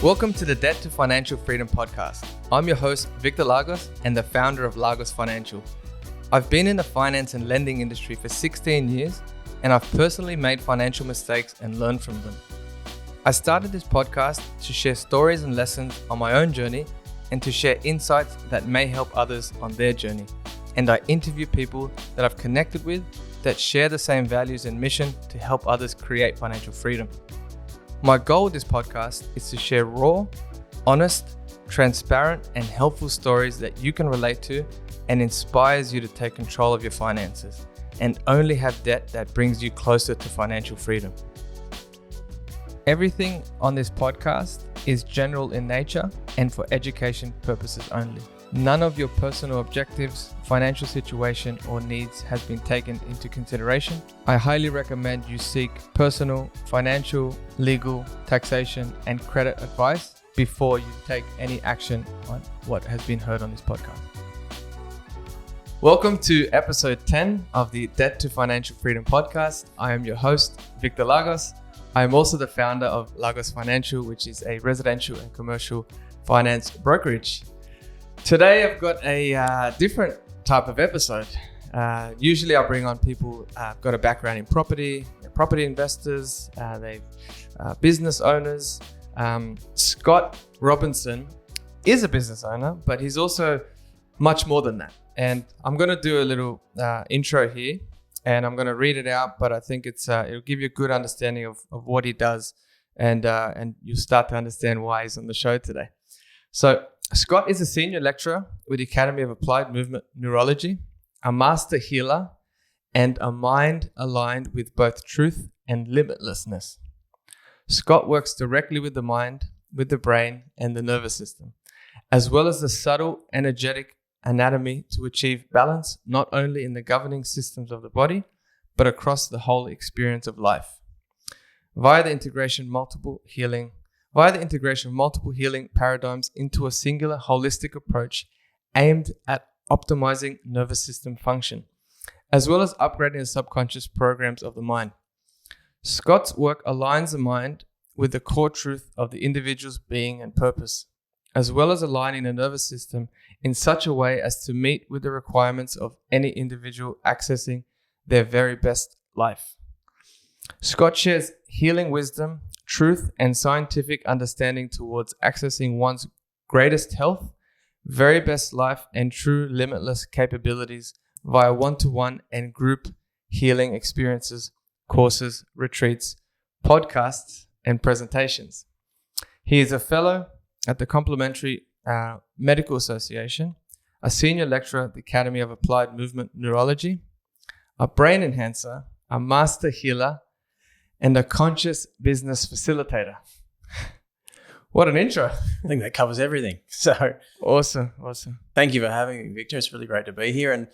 Welcome to the Debt to Financial Freedom podcast. I'm your host, Victor Lagos, and the founder of Lagos Financial. I've been in the finance and lending industry for 16 years, and I've personally made financial mistakes and learned from them. I started this podcast to share stories and lessons on my own journey and to share insights that may help others on their journey. And I interview people that I've connected with that share the same values and mission to help others create financial freedom. My goal with this podcast is to share raw, honest, transparent, and helpful stories that you can relate to and inspires you to take control of your finances and only have debt that brings you closer to financial freedom. Everything on this podcast is general in nature and for education purposes only. None of your personal objectives, financial situation, or needs has been taken into consideration. I highly recommend you seek personal, financial, legal, taxation, and credit advice before you take any action on what has been heard on this podcast. Welcome to episode 10 of the Debt to Financial Freedom podcast. I am your host, Victor Lagos. I am also the founder of Lagos Financial, which is a residential and commercial finance brokerage. Today, I've got a different type of episode. Usually I bring on people who've got a background in property, property investors, they've business owners. Scott Robinson is a business owner, but he's also much more than that. And I'm going to do a little intro here, and I'm going to read it out, but I think it'll give you a good understanding of what he does, and you'll start to understand why he's on the show today. So Scott is a senior lecturer with the Academy of Applied Movement Neurology, a master healer, and a mind aligned with both truth and limitlessness. Scott works directly with the mind, with the brain, and the nervous system, as well as the subtle, energetic anatomy to achieve balance not only in the governing systems of the body, but across the whole experience of life. Via the integration of multiple healing paradigms into a singular holistic approach aimed at optimizing nervous system function, as well as upgrading the subconscious programs of the mind. Scott's work aligns the mind with the core truth of the individual's being and purpose, as well as aligning the nervous system in such a way as to meet with the requirements of any individual accessing their very best life. Scott shares healing wisdom, truth, and scientific understanding towards accessing one's greatest health, very best life, and true limitless capabilities via one-to-one and group healing experiences, courses, retreats, podcasts, and presentations. He is a fellow at the Complementary Medical Association, a senior lecturer at the Academy of Applied Movement Neurology, a brain enhancer, a master healer, and a conscious business facilitator. What an intro. I think that covers everything. So Awesome. thank you for having me, Victor. It's really great to be here. And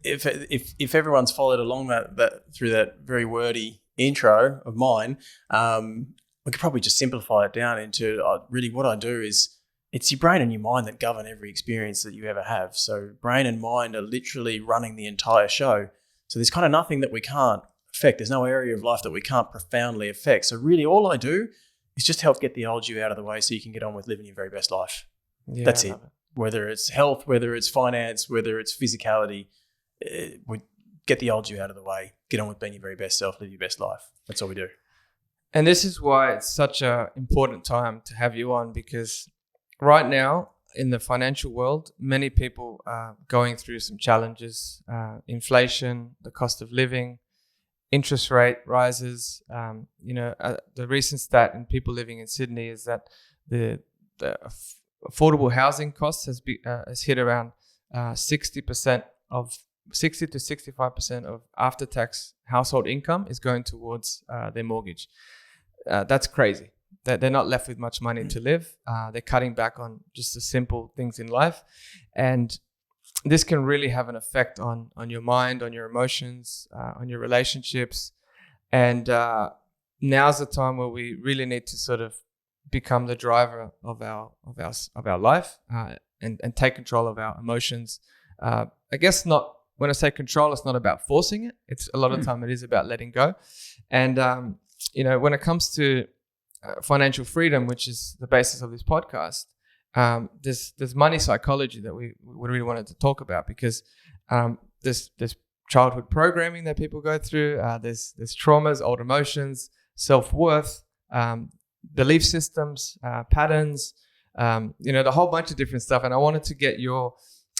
if everyone's followed along that through that very wordy intro of mine, we could probably just simplify it down into really what I do is it's your brain and your mind that govern every experience that you ever have. So brain and mind are literally running the entire show. So there's kind of nothing that we can't affect. There's no area of life that we can't profoundly affect. So really all I do is just help get the old you out of the way so you can get on with living your very best life. Yeah, that's it. Whether it's health, whether it's finance, whether it's physicality, we get the old you out of the way, get on with being your very best self, live your best life. That's all we do. And this is why it's such an important time to have you on, because right now in the financial world, many people are going through some challenges, inflation, the cost of living, interest rate rises. The recent stat in people living in Sydney is that the affordable housing costs has hit around 60 to 65% of after-tax household income is going towards their mortgage. That's crazy. They're not left with much money to live. They're cutting back on just the simple things in life, and this can really have an effect on your mind, on your emotions, on your relationships. And now's the time where we really need to sort of become the driver of our life and take control of our emotions. I guess not. When I say control, it's not about forcing it. It's a lot of time it is about letting go. And when it comes to financial freedom, which is the basis of this podcast, there's money psychology that we really wanted to talk about, because there's childhood programming that people go through. There's traumas, old emotions, self-worth, belief systems, patterns, the whole bunch of different stuff. And I wanted to get your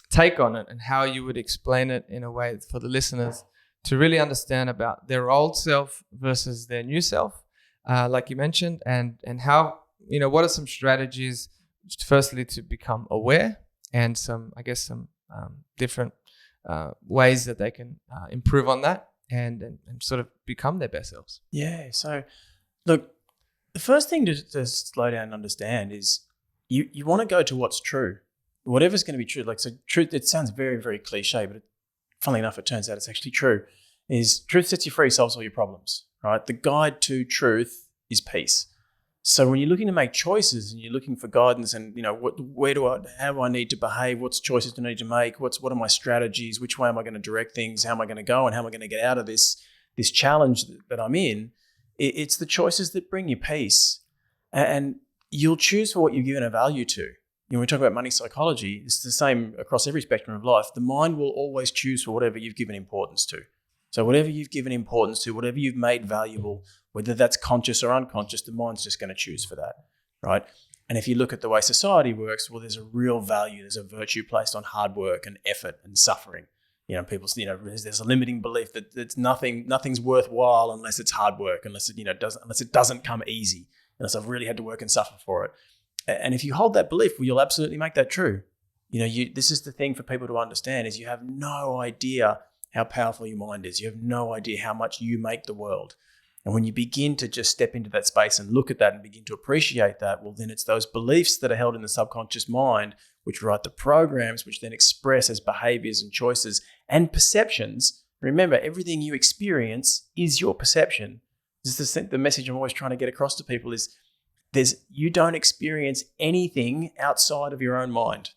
take on it and how you would explain it in a way for the listeners to really understand about their old self versus their new self, like you mentioned, and how, what are some strategies, firstly, to become aware, and some different ways that they can improve on that and sort of become their best selves. Yeah. So, look, the first thing to slow down and understand is you want to go to what's true. Whatever's going to be true. Like, so truth, it sounds very, very cliche, but funnily enough, it turns out it's actually true, is truth sets you free, solves all your problems, right? The guide to truth is peace. So when you're looking to make choices and you're looking for guidance and, how do I need to behave? What's choices do I need to make? What are my strategies? Which way am I going to direct things? How am I going to go? And how am I going to get out of this challenge that I'm in? It's the choices that bring you peace. And you'll choose for what you've given a value to. When we talk about money psychology, it's the same across every spectrum of life. The mind will always choose for whatever you've given importance to. So whatever you've given importance to, whatever you've made valuable, whether that's conscious or unconscious, the mind's just going to choose for that, right? And if you look at the way society works, well, there's a real value, there's a virtue placed on hard work and effort and suffering. People, there's a limiting belief that nothing's worthwhile unless it's hard work, unless it doesn't come easy, unless I've really had to work and suffer for it. And if you hold that belief, well, you'll absolutely make that true. This is the thing for people to understand, is you have no idea how powerful your mind is. You have no idea how much you make the world. And when you begin to just step into that space and look at that and begin to appreciate that, well, then it's those beliefs that are held in the subconscious mind, which write the programs, which then express as behaviors and choices and perceptions. Remember, everything you experience is your perception. This is the message I'm always trying to get across to people is, you don't experience anything outside of your own mind.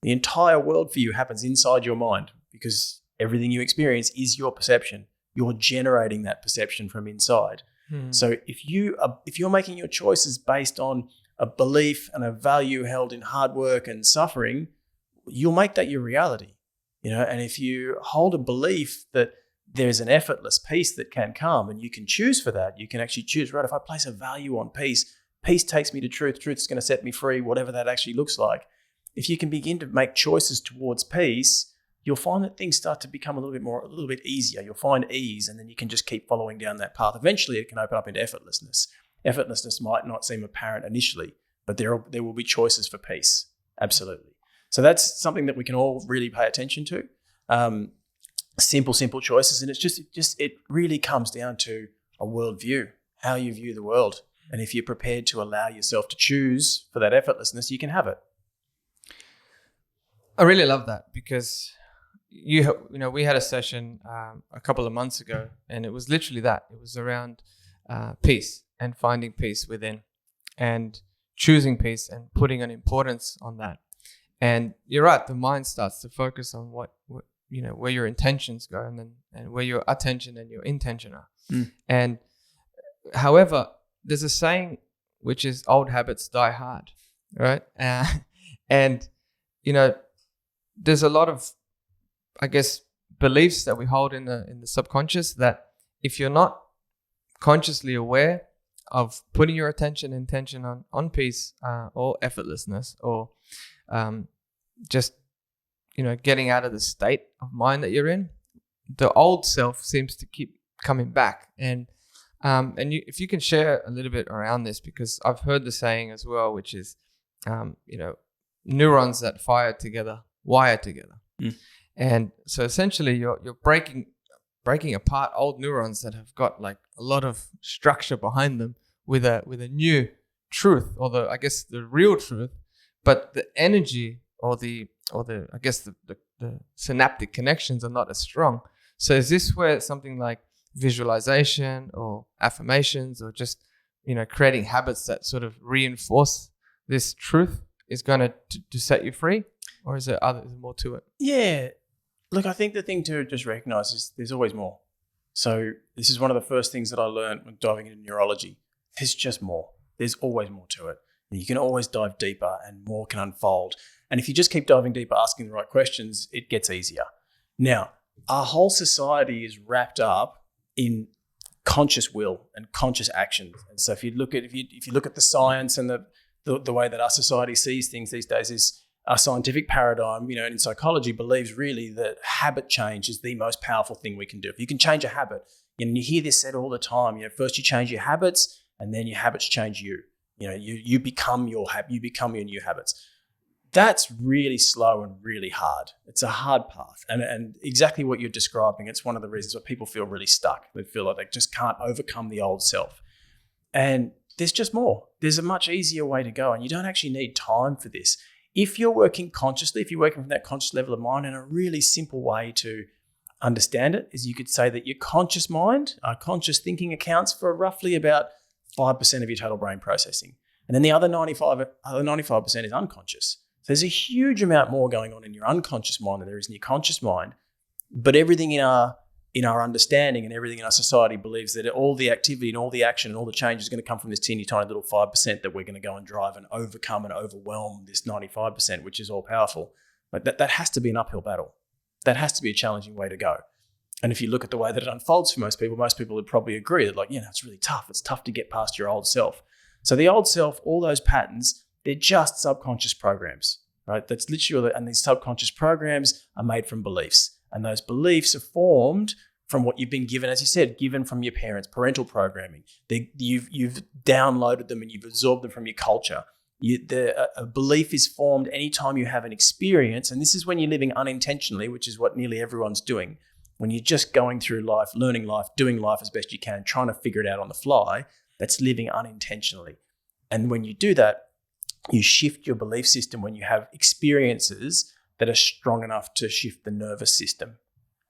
The entire world for you happens inside your mind, because everything you experience is your perception. You're generating that perception from inside. So if you're making your choices based on a belief and a value held in hard work and suffering, you'll make that your reality. And if you hold a belief that there's an effortless peace that can come, and you can choose for that, you can actually choose, right, if I place a value on peace takes me to truth. Truth is going to set me free, whatever that actually looks like. If you can begin to make choices towards peace, you'll find that things start to become a little bit easier. You'll find ease, and then you can just keep following down that path. Eventually, it can open up into effortlessness. Effortlessness might not seem apparent initially, but there will be choices for peace. Absolutely. So that's something that we can all really pay attention to. Simple choices, and it really comes down to a worldview, how you view the world. And if you're prepared to allow yourself to choose for that effortlessness, you can have it. I really love that, because we had a session a couple of months ago, and it was literally that. It was around peace and finding peace within, and choosing peace and putting an importance on that. And you're right, the mind starts to focus on what where your intentions go, and where your attention and your intention are. And however, there's a saying which is, old habits die hard, right? And there's a lot of, I guess, beliefs that we hold in the subconscious that if you're not consciously aware of putting your intention on peace or effortlessness, or just getting out of the state of mind that you're in, the old self seems to keep coming back. And if you can share a little bit around this, because I've heard the saying as well, which is, neurons that fire together wire together. And so essentially, you're breaking apart old neurons that have got like a lot of structure behind them with a new truth, or the real truth, but the energy or the synaptic connections are not as strong. So is this where something like visualization or affirmations, or just creating habits that sort of reinforce this truth, is going to set you free? Or is there more to it? Yeah. Look, I think the thing to just recognize is there's always more. So this is one of the first things that I learned when diving into neurology. There's just more. There's always more to it. And you can always dive deeper and more can unfold. And if you just keep diving deeper, asking the right questions, it gets easier. Now, our whole society is wrapped up in conscious will and conscious action. And so if you look at the science and the way that our society sees things these days, is our scientific paradigm, and in psychology, believes really that habit change is the most powerful thing we can do. If you can change a habit, and you hear this said all the time, first you change your habits and then your habits change you. You become your new habits. That's really slow and really hard. It's a hard path. And exactly what you're describing, it's one of the reasons why people feel really stuck. They feel like they just can't overcome the old self. And there's just more. There's a much easier way to go, and you don't actually need time for this. If you're working consciously, if you're working from that conscious level of mind, and a really simple way to understand it is you could say that your conscious mind, conscious thinking accounts for roughly about 5% of your total brain processing. And then the other 95% is unconscious. So there's a huge amount more going on in your unconscious mind than there is in your conscious mind. But everything in our understanding and everything in our society believes that all the activity and all the action and all the change is going to come from this teeny tiny little 5% that we're going to go and drive and overcome and overwhelm this 95%, which is all powerful. Like that has to be an uphill battle. That has to be a challenging way to go. And if you look at the way that it unfolds for most people would probably agree that it's really tough. It's tough to get past your old self. So the old self, all those patterns, they're just subconscious programs, right? That's literally, and these subconscious programs are made from beliefs. And those beliefs are formed from what you've been given, as you said, given from your parents, parental programming. You've downloaded them and you've absorbed them from your culture. A belief is formed anytime you have an experience, and this is when you're living unintentionally, which is what nearly everyone's doing. When you're just going through life, learning life, doing life as best you can, trying to figure it out on the fly, that's living unintentionally. And when you do that, you shift your belief system when you have experiences that are strong enough to shift the nervous system.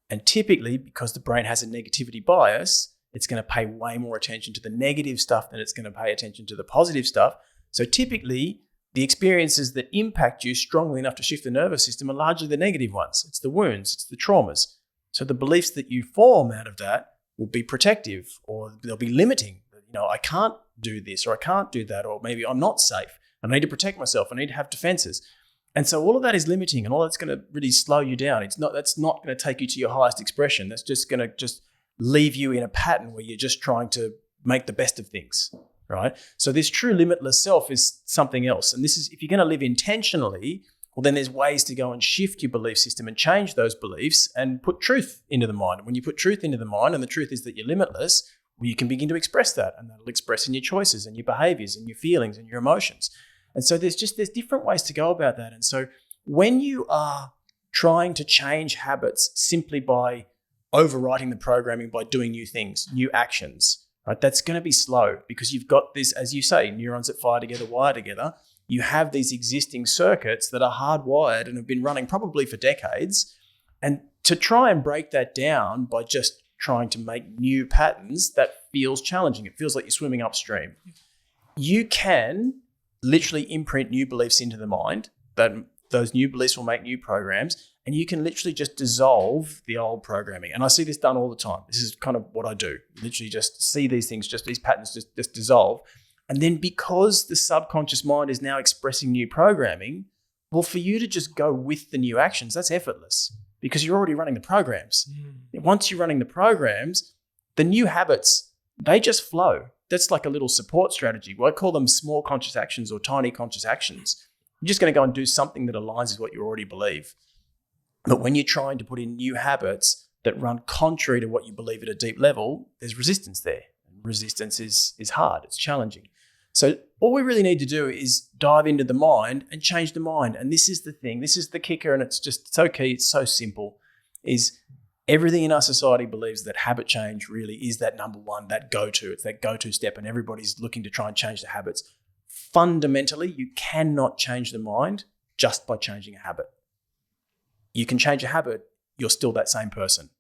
And typically, because the brain has a negativity bias, it's going to pay way more attention to the negative stuff than it's going to pay attention to the positive stuff. So typically, the experiences that impact you strongly enough to shift the nervous system are largely the negative ones. It's the wounds, it's the traumas. So the beliefs that you form out of that will be protective, or they'll be limiting. I can't do this, or I can't do that, or maybe I'm not safe. I need to protect myself. I need to have defenses. And so all of that is limiting, and all that's going to really slow you down. That's not going to take you to your highest expression. That's just going to leave you in a pattern where you're just trying to make the best of things, right? So this true limitless self is something else. And this is, if you're going to live intentionally, well, then there's ways to go and shift your belief system and change those beliefs and put truth into the mind. And when you put truth into the mind, and the truth is that you're limitless, well, you can begin to express that, and that'll express in your choices and your behaviors and your feelings and your emotions. And so there's different ways to go about that. And so when you are trying to change habits simply by overwriting the programming, by doing new things, new actions, right, that's going to be slow, because you've got this, as you say, neurons that fire together, wire together. You have these existing circuits that are hardwired and have been running probably for decades. And to try and break that down by just trying to make new patterns, that feels challenging. It feels like you're swimming upstream. You can literally imprint new beliefs into the mind, that those new beliefs will make new programs, and you can literally just dissolve the old programming. And I see this done all the time. This is kind of what I do. Literally just see these things, these patterns just dissolve. And then because the subconscious mind is now expressing new programming, well, for you to just go with the new actions, that's effortless, because you're already running the programs. Once you're running the programs, the new habits, they just flow. That's like a little support strategy. Well, I call them small conscious actions or tiny conscious actions. You're just going to go and do something that aligns with what you already believe. But when you're trying to put in new habits that run contrary to what you believe at a deep level, there's resistance there. Resistance is hard. It's challenging. So all we really need to do is dive into the mind and change the mind. And this is the thing. This is the kicker, and it's so key. It's so simple. Is everything in our society believes that habit change really is that number one, that go-to. It's that go-to step, and everybody's looking to try and change the habits. Fundamentally, you cannot change the mind just by changing a habit. You can change a habit, you're still that same person.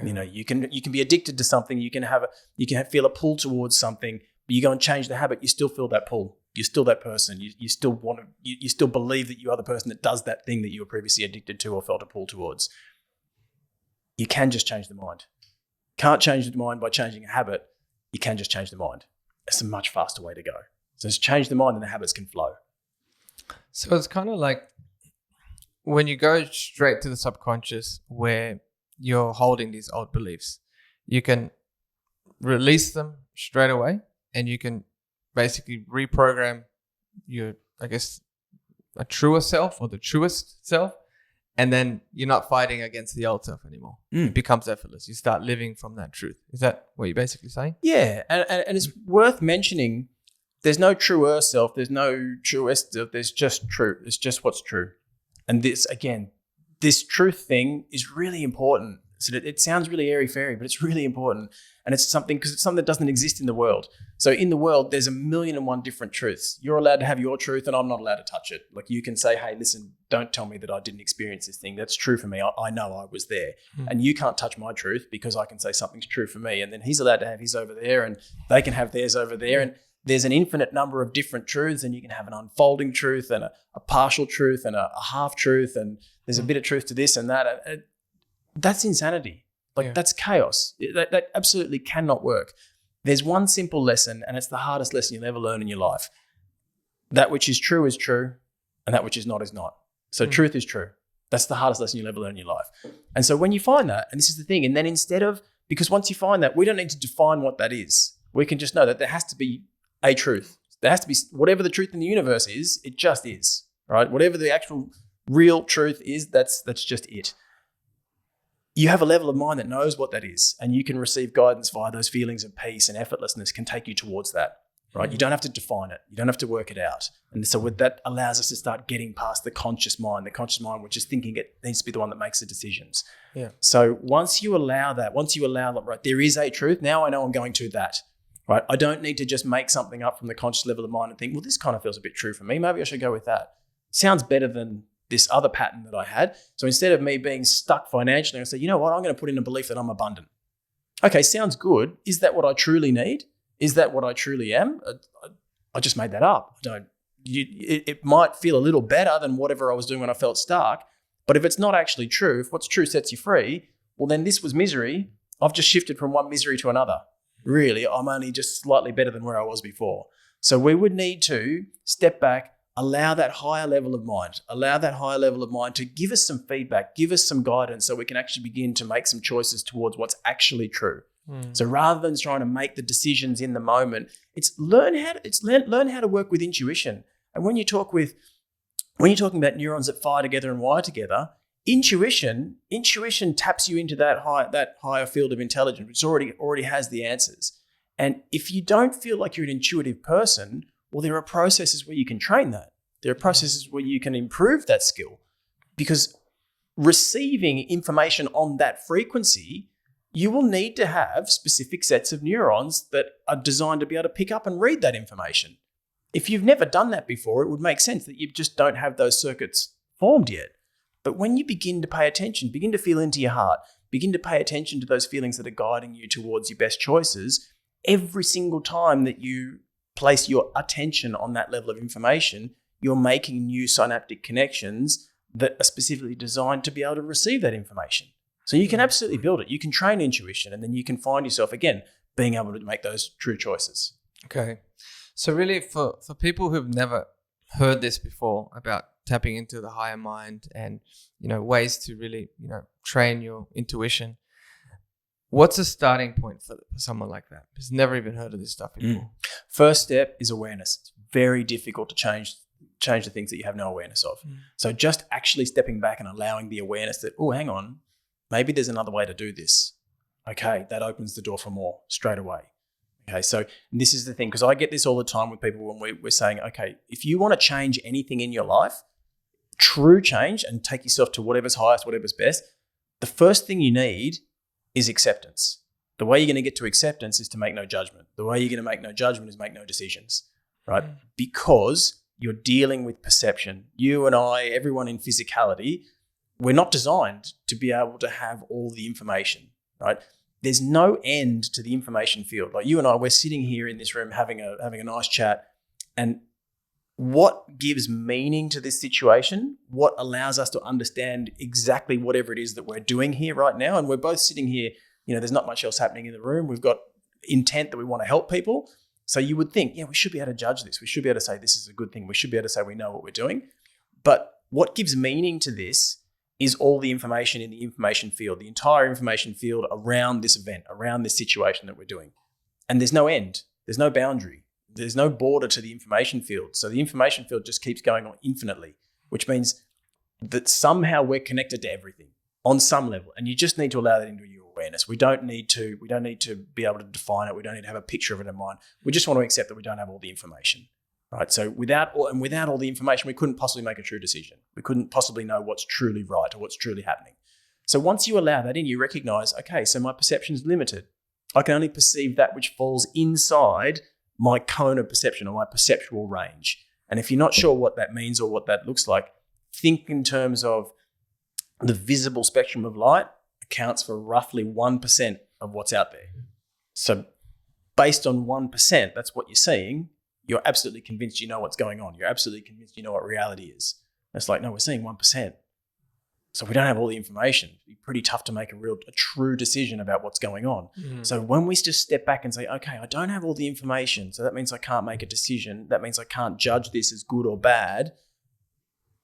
Yeah. You can be addicted to something, you can feel a pull towards something, but you go and change the habit, you still feel that pull. You're still that person. You still you still believe that you are the person that does that thing that you were previously addicted to or felt a pull towards. You can just change the mind. Can't change the mind by changing a habit. You can just change the mind. It's a much faster way to go. So it's change the mind and the habits can flow. So it's kind of like when you go straight to the subconscious where you're holding these old beliefs, you can release them straight away and you can basically reprogram your, I guess, a truer self or the truest self. And then you're not fighting against the old self anymore. It becomes effortless. You start living from that truth. Is that what you're basically saying? Yeah. And it's worth mentioning there's no truer self. There's no truest self. There's just truth. It's just what's true. And this, again, this truth thing is really important. So it sounds really airy-fairy, but it's really important. And it's something, because it's something that doesn't exist in the world. So in the world, there's 1,000,001 different truths. You're allowed to have your truth and I'm not allowed to touch it. Like you can say, hey, listen, don't tell me that I didn't experience this thing. That's true for me. I know I was there. And you can't touch my truth because I can say something's true for me. And then he's allowed to have his over there and they can have theirs over there. And there's an infinite number of different truths, and you can have an unfolding truth and a partial truth and a half truth. And there's a bit of truth to this and that. That's insanity. That's chaos. That absolutely cannot work. There's one simple lesson, and it's the hardest lesson you'll ever learn in your life. That which is true, and that which is not. So truth is true. That's the hardest lesson you'll ever learn in your life. And so when you find that, and this is the thing, and then because once you find that, we don't need to define what that is. We can just know that there has to be a truth. There has to be whatever the truth in the universe is, it just is, right? Whatever the actual real truth is, that's just it. You have a level of mind that knows what that is, and you can receive guidance via those feelings of peace and effortlessness can take you towards that, right? You don't have to define it. You don't have to work it out. And so that allows us to start getting past the conscious mind, which is thinking it needs to be the one that makes the decisions. Yeah. So once you allow that, right, there is a truth. Now I know I'm going to that, right? I don't need to just make something up from the conscious level of mind and think, well, this kind of feels a bit true for me. Maybe I should go with that. Sounds better than this other pattern that I had. So instead of me being stuck financially, I say, you know what? I'm going to put in a belief that I'm abundant. Okay, sounds good. Is that what I truly need? Is that what I truly am? I just made that up. It might feel a little better than whatever I was doing when I felt stuck. But if it's not actually true, if what's true sets you free, well, then this was misery. I've just shifted from one misery to another. Really, I'm only just slightly better than where I was before. So we would need to step back, allow that higher level of mind to give us some feedback, give us some guidance so we can actually begin to make some choices towards what's actually true. So rather than trying to make the decisions in the moment, it's learn how to work with intuition. And when you're talking about neurons that fire together and wire together, intuition taps you into that higher field of intelligence, which already has the answers. And if you don't feel like you're an intuitive person, well, there are processes where you can train that. There are processes where you can improve that skill, because receiving information on that frequency, you will need to have specific sets of neurons that are designed to be able to pick up and read that information. If you've never done that before, it would make sense that you just don't have those circuits formed yet. But when you begin to pay attention, begin to feel into your heart, begin to pay attention to those feelings that are guiding you towards your best choices, every single time that you place your attention on that level of information, you're making new synaptic connections that are specifically designed to be able to receive that information. So you can absolutely build it. You can train intuition, and then you can find yourself, again, being able to make those true choices. Okay. So really for people who've never heard this before about tapping into the higher mind and, ways to really, train your intuition, what's a starting point for someone like that who's never even heard of this stuff before? First step is awareness. It's very difficult to change the things that you have no awareness of. So just actually stepping back and allowing the awareness that, oh, hang on, maybe there's another way to do this. Okay, that opens the door for more straight away. Okay, so this is the thing, because I get this all the time with people when we're saying, okay, if you want to change anything in your life, true change, and take yourself to whatever's highest, whatever's best, the first thing you need is acceptance. The way you're going to get to acceptance is to make no judgment. The way you're going to make no judgment is make no decisions, right? Because you're dealing with perception. You and I, everyone in physicality, we're not designed to be able to have all the information, right? There's no end to the information field. Like you and I, we're sitting here in this room having a nice chat, and what gives meaning to this situation, what allows us to understand exactly whatever it is that we're doing here right now, and we're both sitting here, there's not much else happening in the room. We've got intent that we want to help people. So you would think, yeah, we should be able to judge this. We should be able to say this is a good thing. We should be able to say we know what we're doing. But what gives meaning to this is all the information in the information field, the entire information field around this event, around this situation that we're doing. And there's no end. There's no boundary. There's no border to the information field. So the information field just keeps going on infinitely, which means that somehow we're connected to everything on some level. And you just need to allow that into your awareness. We don't need to be able to define it. We don't need to have a picture of it in mind. We just want to accept that we don't have all the information. Right. So without all the information, we couldn't possibly make a true decision. We couldn't possibly know what's truly right or what's truly happening. So once you allow that in, you recognize, okay, so my perception is limited. I can only perceive that which falls inside my cone of perception or my perceptual range. And if you're not sure what that means or what that looks like, think in terms of the visible spectrum of light accounts for roughly 1% of what's out there. So based on 1%, that's what you're seeing. You're absolutely convinced you know what's going on. You're absolutely convinced you know what reality is. And it's like, no, we're seeing 1%. So we don't have all the information. It'd be pretty tough to make a true decision about what's going on. So when we just step back and say, okay, I don't have all the information, so that means I can't make a decision. That means I can't judge this as good or bad.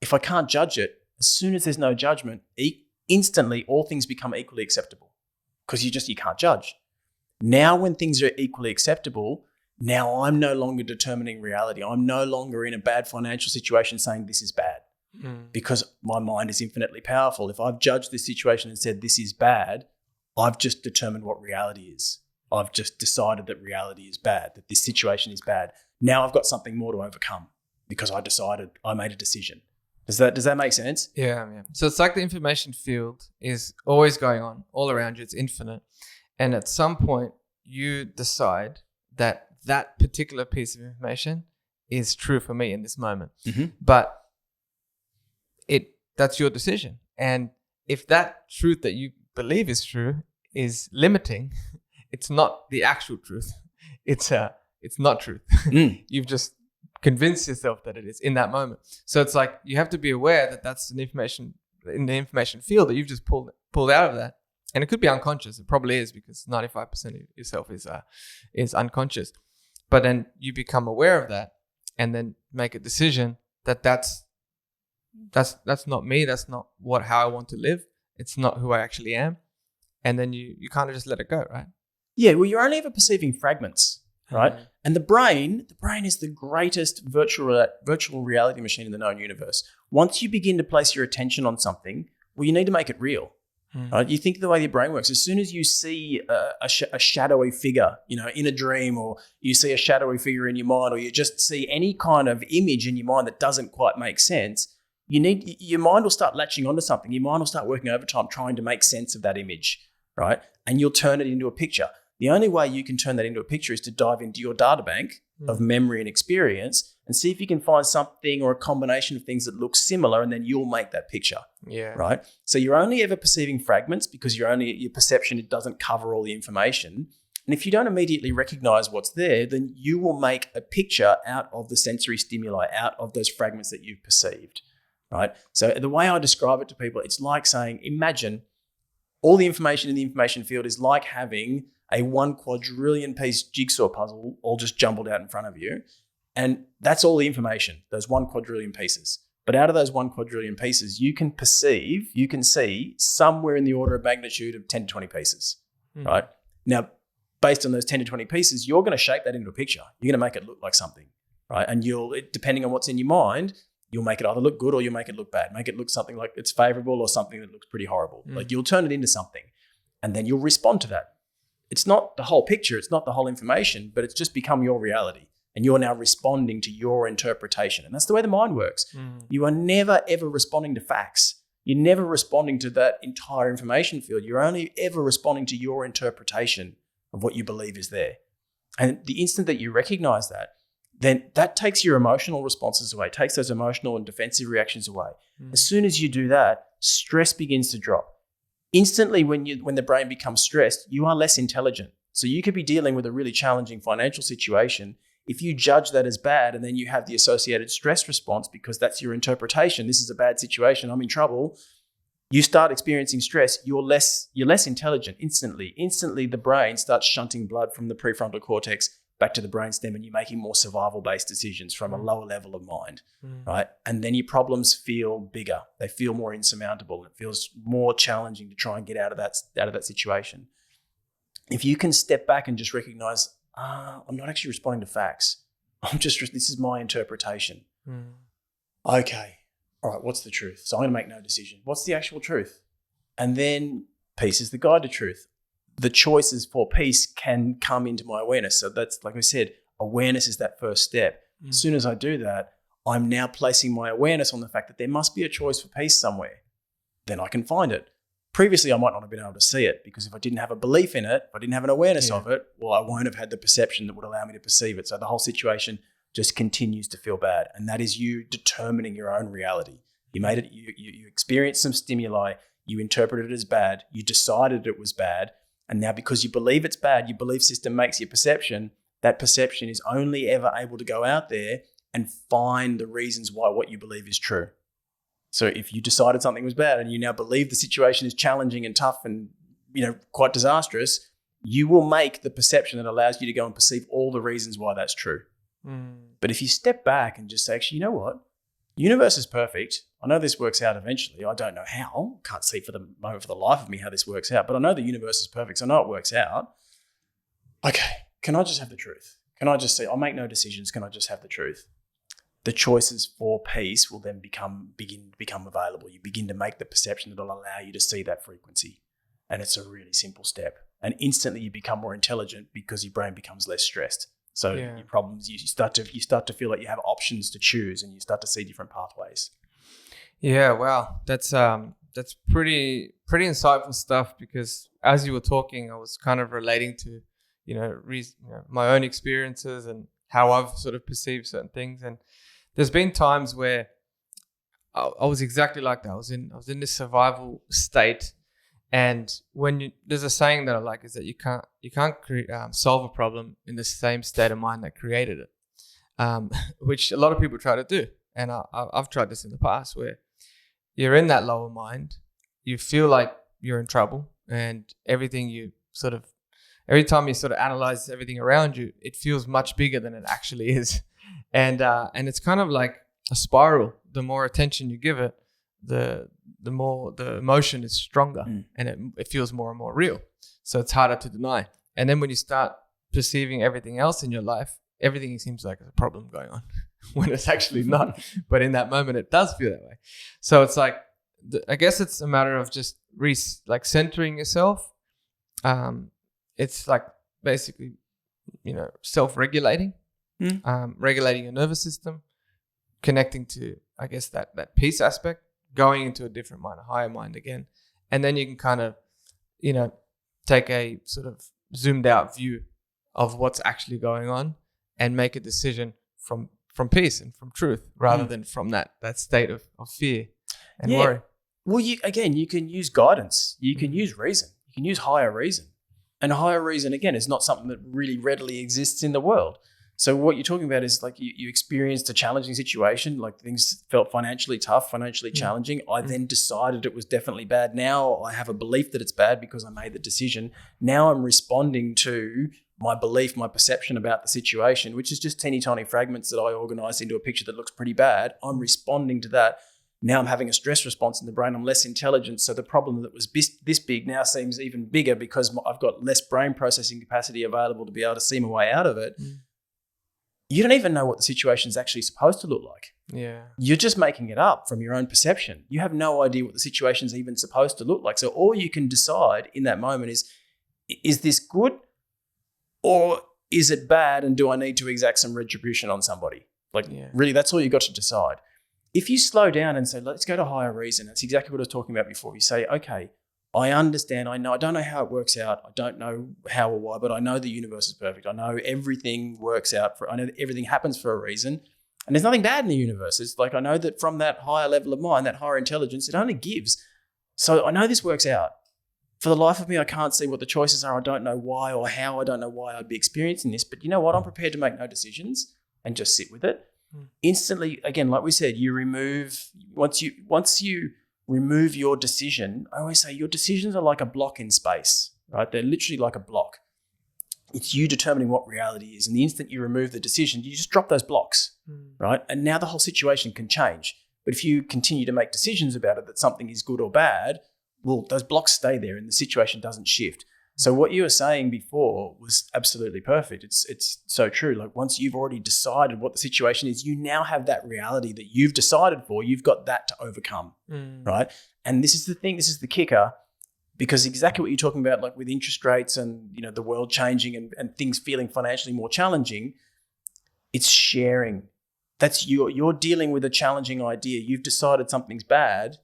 If I can't judge it, as soon as there's no judgment, instantly all things become equally acceptable because you can't judge. Now when things are equally acceptable, now I'm no longer determining reality. I'm no longer in a bad financial situation saying this is bad because my mind is infinitely powerful. If I've judged this situation and said this is bad, I've just determined what reality is. I've just decided that reality is bad, that this situation is bad. Now I've got something more to overcome because I made a decision. Does that make sense? Yeah. So it's like the information field is always going on all around you. It's infinite. And at some point you decide that particular piece of information is true for me in this moment. But that's your decision. And if that truth that you believe is true is limiting, it's not the actual truth. It's not truth. You've just convinced yourself that it is in that moment. So it's like you have to be aware that that's an information in the information field that you've just pulled out of that. And it could be unconscious. It probably is because 95% of yourself is unconscious. But then you become aware of that and then make a decision that that's not me. That's not how I want to live. It's not who I actually am. And then you kind of just let it go, right? Yeah, well, you're only ever perceiving fragments, right? And the brain is the greatest virtual reality machine in the known universe. Once you begin to place your attention on something, well, you need to make it real. Right? You think the way your brain works, as soon as you see a shadowy figure, in a dream, or you see a shadowy figure in your mind, or you just see any kind of image in your mind that doesn't quite make sense, your mind will start latching onto something. Your mind will start working overtime trying to make sense of that image, right? And you'll turn it into a picture. The only way you can turn that into a picture is to dive into your data bank of memory and experience and see if you can find something or a combination of things that look similar, and then you'll make that picture. Yeah. Right? So you're only ever perceiving fragments because your perception, it doesn't cover all the information. And if you don't immediately recognize what's there, then you will make a picture out of the sensory stimuli, out of those fragments that you've perceived. Right? So the way I describe it to people, it's like saying, imagine all the information in the information field is like having a 1 quadrillion piece jigsaw puzzle all just jumbled out in front of you. And that's all the information, those 1 quadrillion pieces. But out of those 1 quadrillion pieces, you can see somewhere in the order of magnitude of 10 to 20 pieces, right? Now, based on those 10 to 20 pieces, you're going to shape that into a picture. You're going to make it look like something, right? And depending on what's in your mind, you'll make it either look good or you'll make it look bad. Make it look something like it's favorable or something that looks pretty horrible. Like you'll turn it into something and then you'll respond to that. It's not the whole picture, it's not the whole information, but it's just become your reality. And you're now responding to your interpretation. And that's the way the mind works. You are never, ever responding to facts. You're never responding to that entire information field. You're only ever responding to your interpretation of what you believe is there. And the instant that you recognize that, then that takes your emotional responses away, takes those emotional and defensive reactions away. As soon as you do that, stress begins to drop. Instantly, when the brain becomes stressed, you are less intelligent. So you could be dealing with a really challenging financial situation. If you judge that as bad and then you have the associated stress response because that's your interpretation, this is a bad situation, I'm in trouble, you start experiencing stress, you're less intelligent instantly. Instantly, the brain starts shunting blood from the prefrontal cortex back to the brainstem, and you're making more survival-based decisions from a lower level of mind, right? And then your problems feel bigger. They feel more insurmountable. It feels more challenging to try and get out of that situation. If you can step back and just recognize, I'm not actually responding to facts. This is my interpretation. Okay, all right, what's the truth? So I'm going to make no decision. What's the actual truth? And then peace is the guide to truth. The choices for peace can come into my awareness. So that's, like I said, awareness is that first step. As soon as I do that, I'm now placing my awareness on the fact that there must be a choice for peace somewhere. Then I can find it. Previously, I might not have been able to see it because if I didn't have a belief in it, if I didn't have an awareness of it, well, I won't have had the perception that would allow me to perceive it. So the whole situation just continues to feel bad. And that is you determining your own reality. You made it, you experienced some stimuli, you interpreted it as bad, you decided it was bad. And now because you believe it's bad, your belief system makes your perception, that perception is only ever able to go out there and find the reasons why what you believe is true. So if you decided something was bad and you now believe the situation is challenging and tough and, quite disastrous, you will make the perception that allows you to go and perceive all the reasons why that's true. But if you step back and just say, actually, you know what? The universe is perfect. I know this works out eventually. I don't know how. Can't see for the moment for the life of me how this works out, but I know the universe is perfect, so I know it works out. Okay, can I just have the truth? Can I just say, I'll make no decisions, can I just have the truth? The choices for peace will then begin to become available. You begin to make the perception that will allow you to see that frequency. And it's a really simple step. And instantly you become more intelligent because your brain becomes less stressed. So your problems, you start to feel like you have options to choose and you start to see different pathways. Yeah, wow. That's pretty insightful stuff, because as you were talking, I was kind of relating to, my own experiences and how I've sort of perceived certain things. And there's been times where I was exactly like that. I was in this survival state, and there's a saying that I like, is that you can't solve a problem in the same state of mind that created it, which a lot of people try to do, and I've tried this in the past, where you're in that lower mind, you feel like you're in trouble, and every time you sort of analyze everything around you, it feels much bigger than it actually is. And it's kind of like a spiral. The more attention you give it, the more the emotion is stronger, and it feels more and more real. So it's harder to deny. And then when you start perceiving everything else in your life, everything seems like a problem going on when it's actually not. But in that moment, it does feel that way. So it's like, I guess it's a matter of just centering yourself. It's like basically, self-regulating. Regulating your nervous system, connecting to, I guess, that peace aspect, going into a different mind, a higher mind again. And then you can kind of, take a sort of zoomed out view of what's actually going on and make a decision from peace and from truth, rather than from that state of fear and worry. Well, you can use guidance. You can use reason. You can use higher reason. And higher reason, again, is not something that really readily exists in the world. So what you're talking about is like you experienced a challenging situation, like things felt financially tough, financially challenging. I then decided it was definitely bad. Now I have a belief that it's bad because I made the decision. Now I'm responding to my belief, my perception about the situation, which is just teeny tiny fragments that I organize into a picture that looks pretty bad. I'm responding to that. Now I'm having a stress response in the brain. I'm less intelligent. So the problem that was this big now seems even bigger because I've got less brain processing capacity available to be able to see my way out of it. You don't even know what the situation is actually supposed to look like. Yeah. You're just making it up from your own perception. You have no idea what the situation is even supposed to look like. So all you can decide in that moment is this good or is it bad, and do I need to exact some retribution on somebody? Really, that's all you got to decide. If you slow down and say, let's go to higher reason, that's exactly what I was talking about before. You say, okay, I understand, I know, I don't know how it works out. I don't know how or why, but I know the universe is perfect. I know everything works out I know that everything happens for a reason, and there's nothing bad in the universe. It's like, I know that from that higher level of mind, that higher intelligence, it only gives. So I know this works out. For the life of me, I can't see what the choices are. I don't know why or how. I don't know why I'd be experiencing this, but you know what? I'm prepared to make no decisions and just sit with it. Instantly, again, like we said, you remove, once you remove your decision, I always say your decisions are like a block in space, right? They're literally like a block. It's you determining what reality is. And the instant you remove the decision, you just drop those blocks, right? And now the whole situation can change. But if you continue to make decisions about it, that something is good or bad, well, those blocks stay there and the situation doesn't shift. So what you were saying before was absolutely perfect. It's so true. Like once you've already decided what the situation is, you now have that reality that you've decided for. You've got that to overcome, right? And this is the thing. This is the kicker, because exactly what you're talking about, like with interest rates and the world changing and things feeling financially more challenging, it's sharing. That's you're dealing with a challenging idea. You've decided something's bad,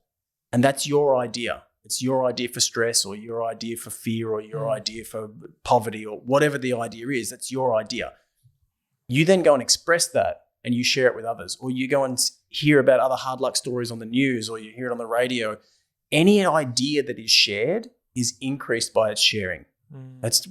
and that's your idea. It's your idea for stress or your idea for fear or your idea for poverty or whatever the idea is. That's your idea. You then go and express that and you share it with others, or you go and hear about other hard luck stories on the news, or you hear it on the radio. Any idea that is shared is increased by its sharing. It's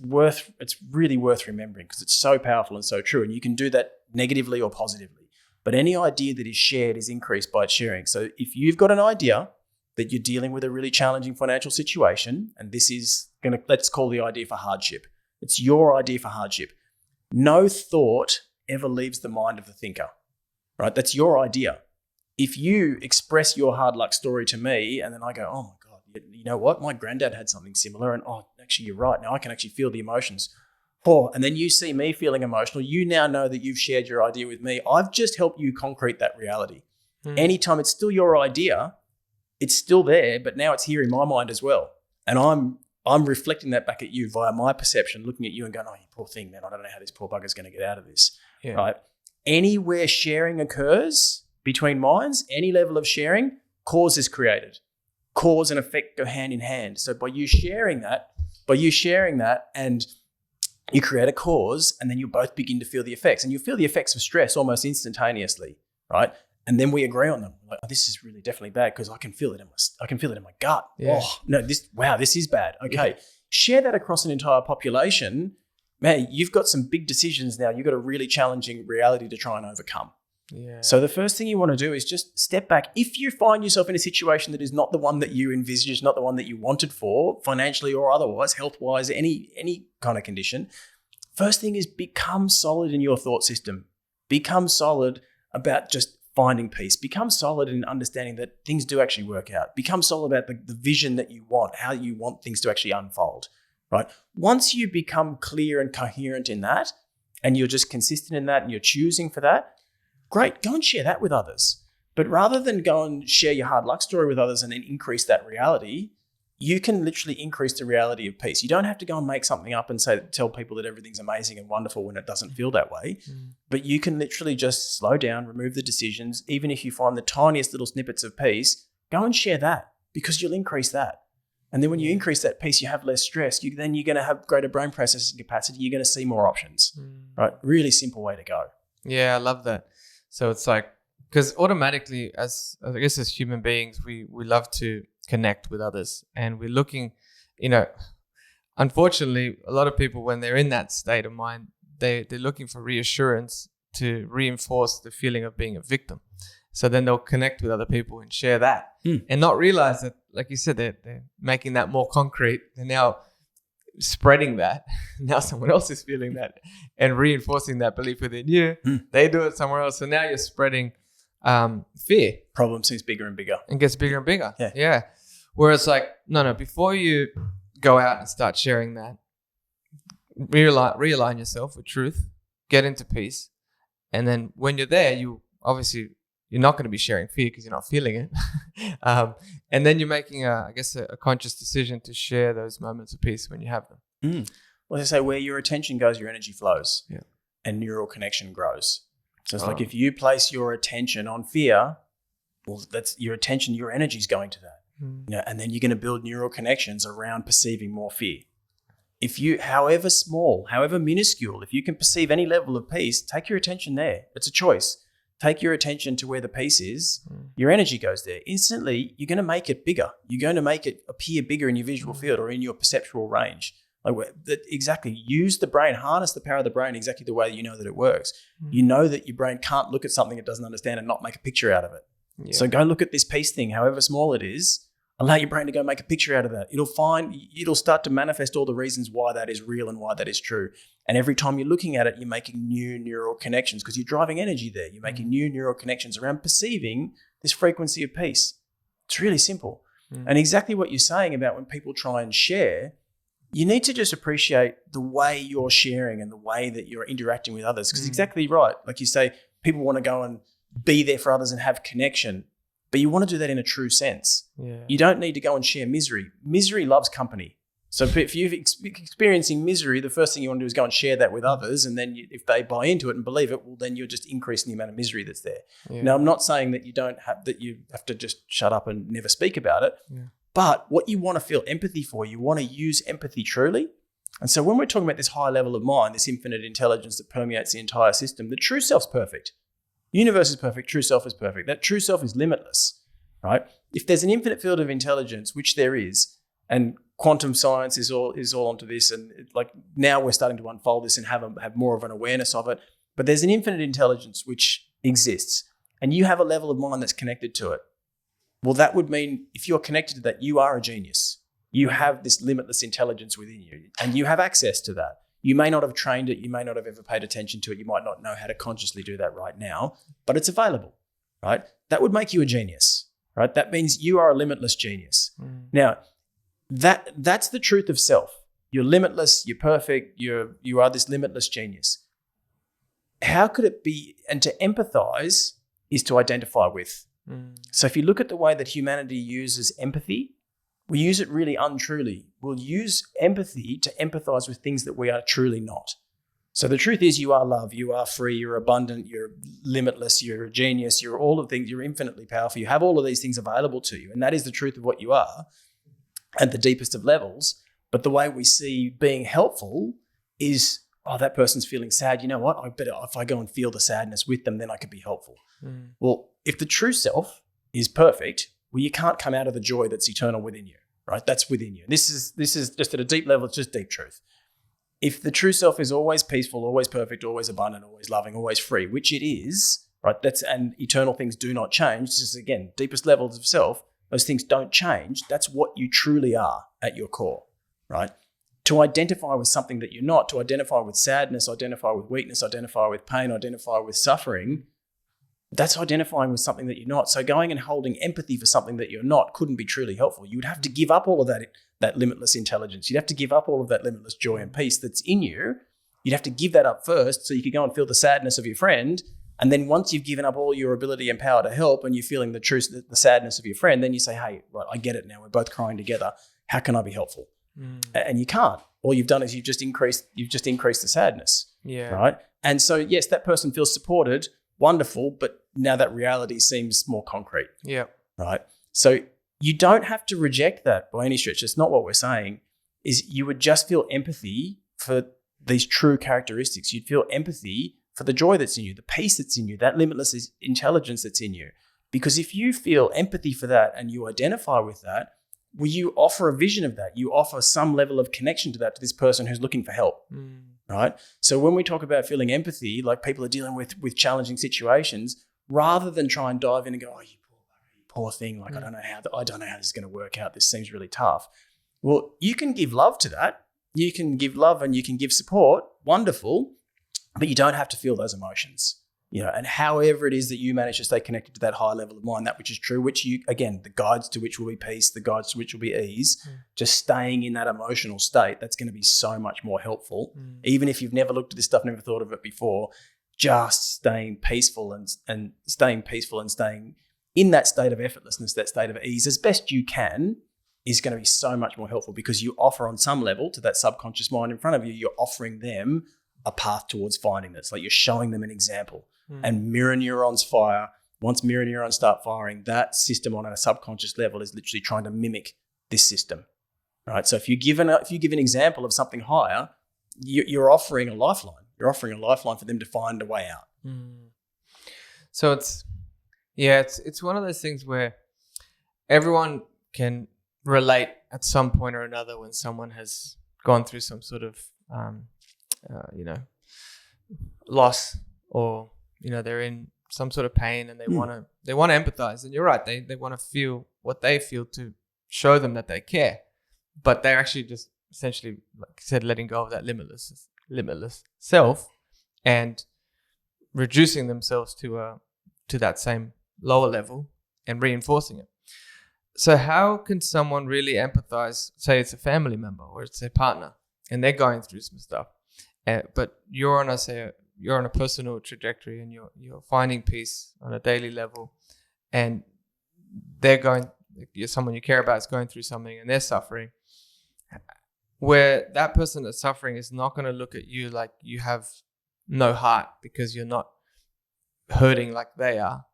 really worth remembering because it's so powerful and so true. And you can do that negatively or positively. But any idea that is shared is increased by its sharing. So if you've got an idea that you're dealing with a really challenging financial situation, and this is let's call the idea for hardship. It's your idea for hardship. No thought ever leaves the mind of the thinker, right? That's your idea. If you express your hard luck story to me and then I go, oh my God, you know what? My granddad had something similar, and actually you're right. Now I can actually feel the emotions. And then you see me feeling emotional. You now know that you've shared your idea with me. I've just helped you concrete that reality. Anytime it's still your idea, it's still there, but now it's here in my mind as well. And I'm reflecting that back at you via my perception, looking at you and going, oh, you poor thing, man. I don't know how this poor bugger's going to get out of this, right? Anywhere sharing occurs between minds, any level of sharing, cause is created. Cause and effect go hand in hand. So by you sharing that and you create a cause, and then you both begin to feel the effects, and you feel the effects of stress almost instantaneously, right? And then we agree on them. Like, oh, this is really definitely bad because I can feel it in my gut. Yeah. Oh, no, this is bad. Okay. Share that across an entire population. Man, you've got some big decisions now. You've got a really challenging reality to try and overcome. Yeah. So the first thing you want to do is just step back. If you find yourself in a situation that is not the one that you envisaged, not the one that you wanted for, financially or otherwise, health-wise, any kind of condition, first thing is become solid in your thought system. Become solid about just finding peace. Become solid in understanding that things do actually work out. Become solid about the vision that you want, how you want things to actually unfold, right? Once you become clear and coherent in that, and you're just consistent in that and you're choosing for that, great, go and share that with others. But rather than go and share your hard luck story with others and then increase that reality, you can literally increase the reality of peace. You don't have to go and make something up and tell people that everything's amazing and wonderful when it doesn't feel that way. But you can literally just slow down, remove the decisions. Even if you find the tiniest little snippets of peace, go and share that, because you'll increase that. And then when you increase that peace, you have less stress. Then you're going to have greater brain processing capacity. You're going to see more options, right? Really simple way to go. Yeah, I love that. So it's like, because automatically as human beings, we love to connect with others, and we're looking, unfortunately, a lot of people, when they're in that state of mind, they're looking for reassurance to reinforce the feeling of being a victim. So then they'll connect with other people and share that and not realize that, like you said, they're making that more concrete. They're now spreading that. Now someone else is feeling that and reinforcing that belief within you. They do it somewhere else. So now you're spreading fear. Problem seems bigger and bigger. And gets bigger and bigger. Yeah. Whereas like, no, before you go out and start sharing that, realign yourself with truth, get into peace. And then when you're there, you're not going to be sharing fear because you're not feeling it. And then you're making a conscious decision to share those moments of peace when you have them. Well, they say where your attention goes, your energy flows, and neural connection grows. So it's like if you place your attention on fear, well, that's your attention, your energy is going to that. And then you're going to build neural connections around perceiving more fear. If you, however small, however minuscule, if you can perceive any level of peace, take your attention there. It's a choice. Take your attention to where the peace is. Your energy goes there. Instantly, you're going to make it bigger. You're going to make it appear bigger in your visual field or in your perceptual range. Exactly. Use the brain, harness the power of the brain exactly the way you know that it works. You know that your brain can't look at something it doesn't understand and not make a picture out of it. So go look at this peace thing, however small it is. Allow your brain to go make a picture out of that. It'll start to manifest all the reasons why that is real and why that is true. And every time you're looking at it, you're making new neural connections because you're driving energy there. You're making new neural connections around perceiving this frequency of peace. It's really simple. And exactly what you're saying about when people try and share, you need to just appreciate the way you're sharing and the way that you're interacting with others. Because exactly right. Like you say, people want to go and be there for others and have connection. But you want to do that in a true sense. Yeah. You don't need to go and share misery. Misery loves company. So if you're experiencing misery, the first thing you want to do is go and share that with others. And then if they buy into it and believe it, well, then you're just increasing the amount of misery that's there. Yeah. Now, I'm not saying that you have to just shut up and never speak about it. Yeah. But what you want to feel empathy for, you want to use empathy truly. And so when we're talking about this high level of mind, this infinite intelligence that permeates the entire system, the true self's perfect. Universe is perfect, true self is perfect. That true self is limitless, right? If there's an infinite field of intelligence, which there is, and quantum science is all onto this, and like now we're starting to unfold this and have more of an awareness of it. But there's an infinite intelligence which exists, and you have a level of mind that's connected to it. Well, that would mean if you're connected to that, you are a genius. You have this limitless intelligence within you, and you have access to that. You may not have trained it. You may not have ever paid attention to it. You might not know how to consciously do that right now, but it's available, right? That would make you a genius, right? That means you are a limitless genius. Now, that's the truth of self. You're limitless. You're perfect. You are this limitless genius. How could it be? And to empathize is to identify with. So if you look at the way that humanity uses empathy, we use it really untruly. We'll use empathy to empathize with things that we are truly not. So the truth is you are love, you are free, you're abundant, you're limitless, you're a genius, you're all of things, you're infinitely powerful. You have all of these things available to you. And that is the truth of what you are at the deepest of levels. But the way we see being helpful is, oh, that person's feeling sad. You know what? I better, if I go and feel the sadness with them, then I could be helpful. Well, if the true self is perfect, well, you can't come out of the joy that's eternal within you, right? That's within you. This is just at a deep level, it's just deep truth. If the true self is always peaceful, always perfect, always abundant, always loving, always free, which it is, right? And eternal things do not change. This is, again, deepest levels of self. Those things don't change. That's what you truly are at your core, right? To identify with something that you're not, to identify with sadness, identify with weakness, identify with pain, identify with suffering, that's identifying with something that you're not. So going and holding empathy for something that you're not couldn't be truly helpful. You would have to give up all of that limitless intelligence. You'd have to give up all of that limitless joy and peace that's in you. You'd have to give that up first so you could go and feel the sadness of your friend. And then once you've given up all your ability and power to help and you're feeling the sadness of your friend, then you say, hey, right, I get it now. We're both crying together. How can I be helpful? And you can't. All you've done is you've just increased the sadness. Yeah. Right. And so, yes, that person feels supported. Wonderful, but now that reality seems more concrete. Yeah. Right. So you don't have to reject that by any stretch. That's not what we're saying. Is you would just feel empathy for these true characteristics. You'd feel empathy for the joy that's in you, the peace that's in you, that limitless intelligence that's in you. Because if you feel empathy for that and you identify with that, well, you offer a vision of that. You offer some level of connection to that to this person who's looking for help. Right? So when we talk about feeling empathy, like people are dealing with challenging situations, rather than try and dive in and go, oh, you poor thing, like I don't know how this is going to work out. This seems really tough. Well, you can give love to that. You can give love and you can give support. Wonderful. But you don't have to feel those emotions. You know, and however it is that you manage to stay connected to that high level of mind, that which is true, which you, again, the guides to which will be peace, the guides to which will be ease, just staying in that emotional state, that's going to be so much more helpful. Even if you've never looked at this stuff, never thought of it before, just staying peaceful and staying in that state of effortlessness, that state of ease as best you can is going to be so much more helpful because you offer on some level to that subconscious mind in front of you, you're offering them a path towards finding this. Like you're showing them an example. And mirror neurons fire. Once mirror neurons start firing, that system on a subconscious level is literally trying to mimic this system, right? So if you give an example of something higher, you're offering a lifeline. You're offering a lifeline for them to find a way out. So it's one of those things where everyone can relate at some point or another when someone has gone through some sort of loss, or they're in some sort of pain and they want to empathize. And you're right, they want to feel what they feel to show them that they care, but they're actually just essentially, like I said, letting go of that limitless self and reducing themselves to that same lower level and reinforcing it. So how can someone really empathize? Say it's a family member or it's a partner, and they're going through some stuff, but you're on a personal trajectory and you're finding peace on a daily level, and you're someone you care about is going through something and they're suffering. Where that person that's suffering is not going to look at you like you have no heart because you're not hurting like they are,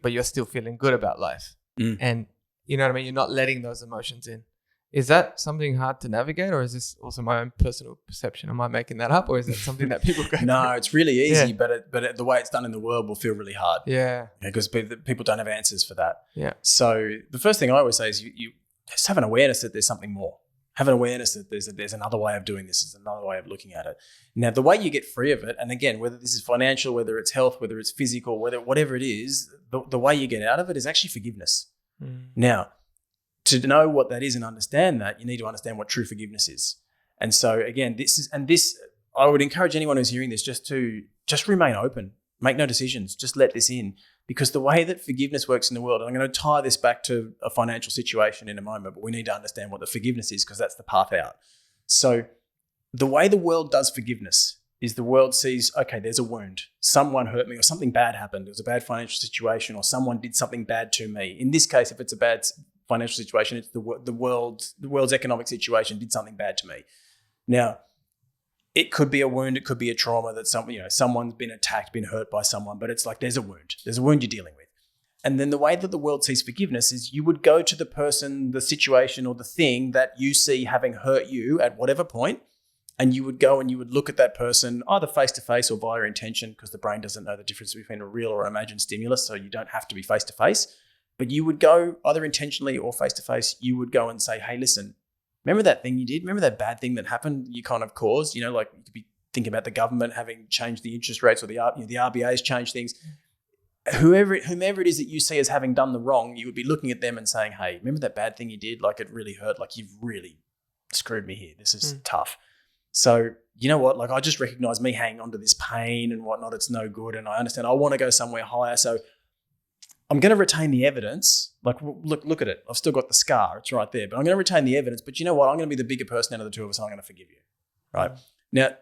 but you're still feeling good about life. And you know what I mean? You're not letting those emotions in. Is that something hard to navigate, or is this also my own personal perception? Am I making that up, or is that something that people go No, through? it's really easy, but the way it's done in the world will feel really hard. Yeah. Because people don't have answers for that. Yeah. So the first thing I always say is you just have an awareness that there's something more. Have an awareness that there's another way of doing this, there's another way of looking at it. Now, the way you get free of it, and again, whether this is financial, whether it's health, whether it's physical, whatever it is, the way you get out of it is actually forgiveness. Now, to know what that is and understand that, you need to understand what true forgiveness is. And so again, I would encourage anyone who's hearing this just remain open, make no decisions, just let this in. Because the way that forgiveness works in the world, and I'm going to tie this back to a financial situation in a moment, but we need to understand what the forgiveness is because that's the path out. So the way the world does forgiveness is the world sees, okay, there's a wound. Someone hurt me or something bad happened. It was a bad financial situation or someone did something bad to me. In this case, if it's a bad financial situation, it's the world's economic situation did something bad to me. Now, it could be a wound, it could be a trauma that someone's been attacked, been hurt by someone, but it's like there's a wound you're dealing with. And then the way that the world sees forgiveness is you would go to the person, the situation or the thing that you see having hurt you at whatever point, and you would go and you would look at that person either face-to-face or via intention, because the brain doesn't know the difference between a real or imagined stimulus, so you don't have to be face-to-face. But you would go either intentionally or face-to-face, you would go and say, hey, listen, remember that thing you did? Remember that bad thing that happened you kind of caused? Like you could be thinking about the government having changed the interest rates or the RBA's changed things. Whomever it is that you see as having done the wrong, you would be looking at them and saying, hey, remember that bad thing you did? Like it really hurt. Like you've really screwed me here. This is tough. So you know what? Like I just recognize me hanging on to this pain and whatnot. It's no good. And I understand I want to go somewhere higher. So I'm going to retain the evidence. Like, look at it. I've still got the scar. It's right there. But I'm going to retain the evidence. But you know what? I'm going to be the bigger person out of the two of us, and I'm going to forgive you. Right? Now,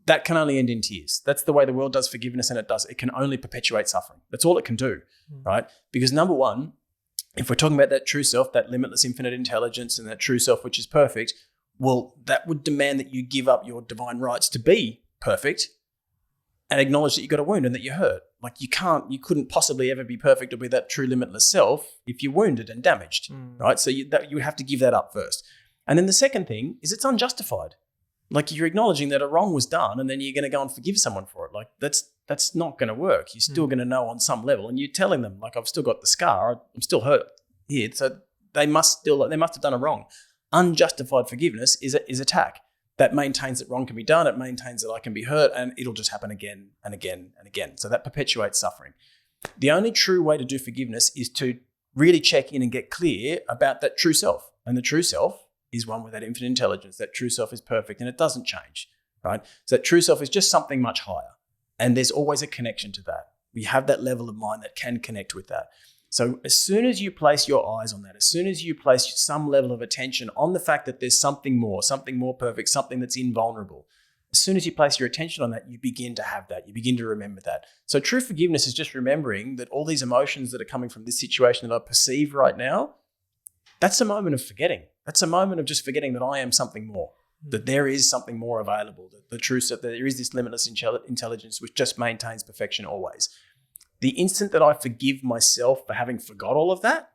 that can only end in tears. That's the way the world does forgiveness, and it can only perpetuate suffering. That's all it can do, right? Because number one, if we're talking about that true self, that limitless infinite intelligence and that true self which is perfect, well, that would demand that you give up your divine rights to be perfect and acknowledge that you got a wound and that you're hurt. Like you couldn't possibly ever be perfect or be that true limitless self if you're wounded and damaged, right? So you have to give that up first. And then the second thing is it's unjustified. Like you're acknowledging that a wrong was done and then you're going to go and forgive someone for it. Like that's not going to work. You're still going to know on some level, and you're telling them like, I've still got the scar. I'm still hurt here. So they must have done a wrong. Unjustified forgiveness is attack. That maintains that wrong can be done. It maintains that I can be hurt, and it'll just happen again and again and again. So that perpetuates suffering. The only true way to do forgiveness is to really check in and get clear about that true self. And the true self is one with that infinite intelligence. That true self is perfect and it doesn't change, right? So that true self is just something much higher. And there's always a connection to that. We have that level of mind that can connect with that. So as soon as you place your eyes on that, as soon as you place some level of attention on the fact that there's something more perfect, something that's invulnerable, as soon as you place your attention on that, you begin to have that. You begin to remember that. So true forgiveness is just remembering that all these emotions that are coming from this situation that I perceive right now, that's a moment of forgetting. That's a moment of just forgetting that I am something more, that there is something more available, that the truth that there is this limitless intelligence which just maintains perfection always. The instant that I forgive myself for having forgot all of that,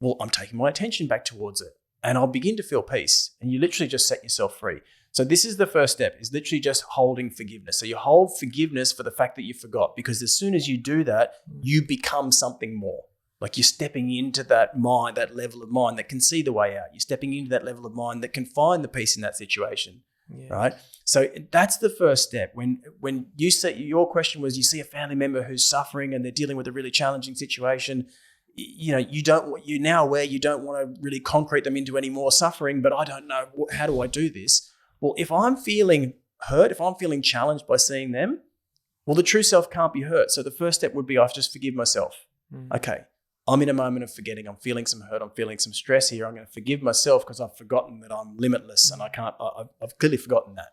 well, I'm taking my attention back towards it and I'll begin to feel peace, and you literally just set yourself free. So this is the first step, is literally just holding forgiveness. So you hold forgiveness for the fact that you forgot, because as soon as you do that, you become something more. Like you're stepping into that mind, that level of mind that can see the way out. You're stepping into that level of mind that can find the peace in that situation. Yeah. Right? So that's the first step. When you say, your question was, you see a family member who's suffering and they're dealing with a really challenging situation, you're now aware you don't want to really concrete them into any more suffering, but I don't know, how do I do this? Well, if I'm feeling hurt, if I'm feeling challenged by seeing them, well, the true self can't be hurt. So the first step would be I just forgive myself. Okay, I'm in a moment of forgetting. I'm feeling some hurt. I'm feeling some stress here. I'm going to forgive myself because I've forgotten that I'm limitless and I've clearly forgotten that.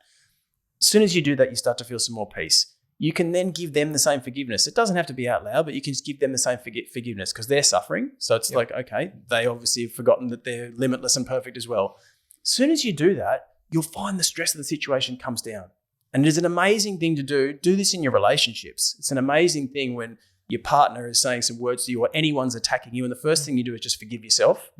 As soon as you do that, you start to feel some more peace. You can then give them the same forgiveness. It doesn't have to be out loud, but you can just give them the same forgiveness because they're suffering. So it's like, okay, they obviously have forgotten that they're limitless and perfect as well. As soon as you do that, you'll find the stress of the situation comes down. And it is an amazing thing to do. Do this in your relationships. It's an amazing thing when your partner is saying some words to you or anyone's attacking you. And the first thing you do is just forgive yourself.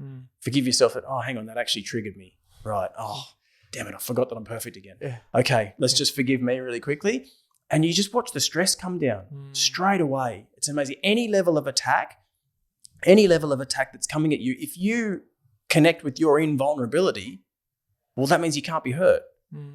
Forgive yourself that, oh, hang on, that actually triggered me. Right. Oh, damn it, I forgot that I'm perfect again. Yeah. Okay, let's just forgive me really quickly. And you just watch the stress come down straight away. It's amazing. Any level of attack that's coming at you, if you connect with your invulnerability, well, that means you can't be hurt.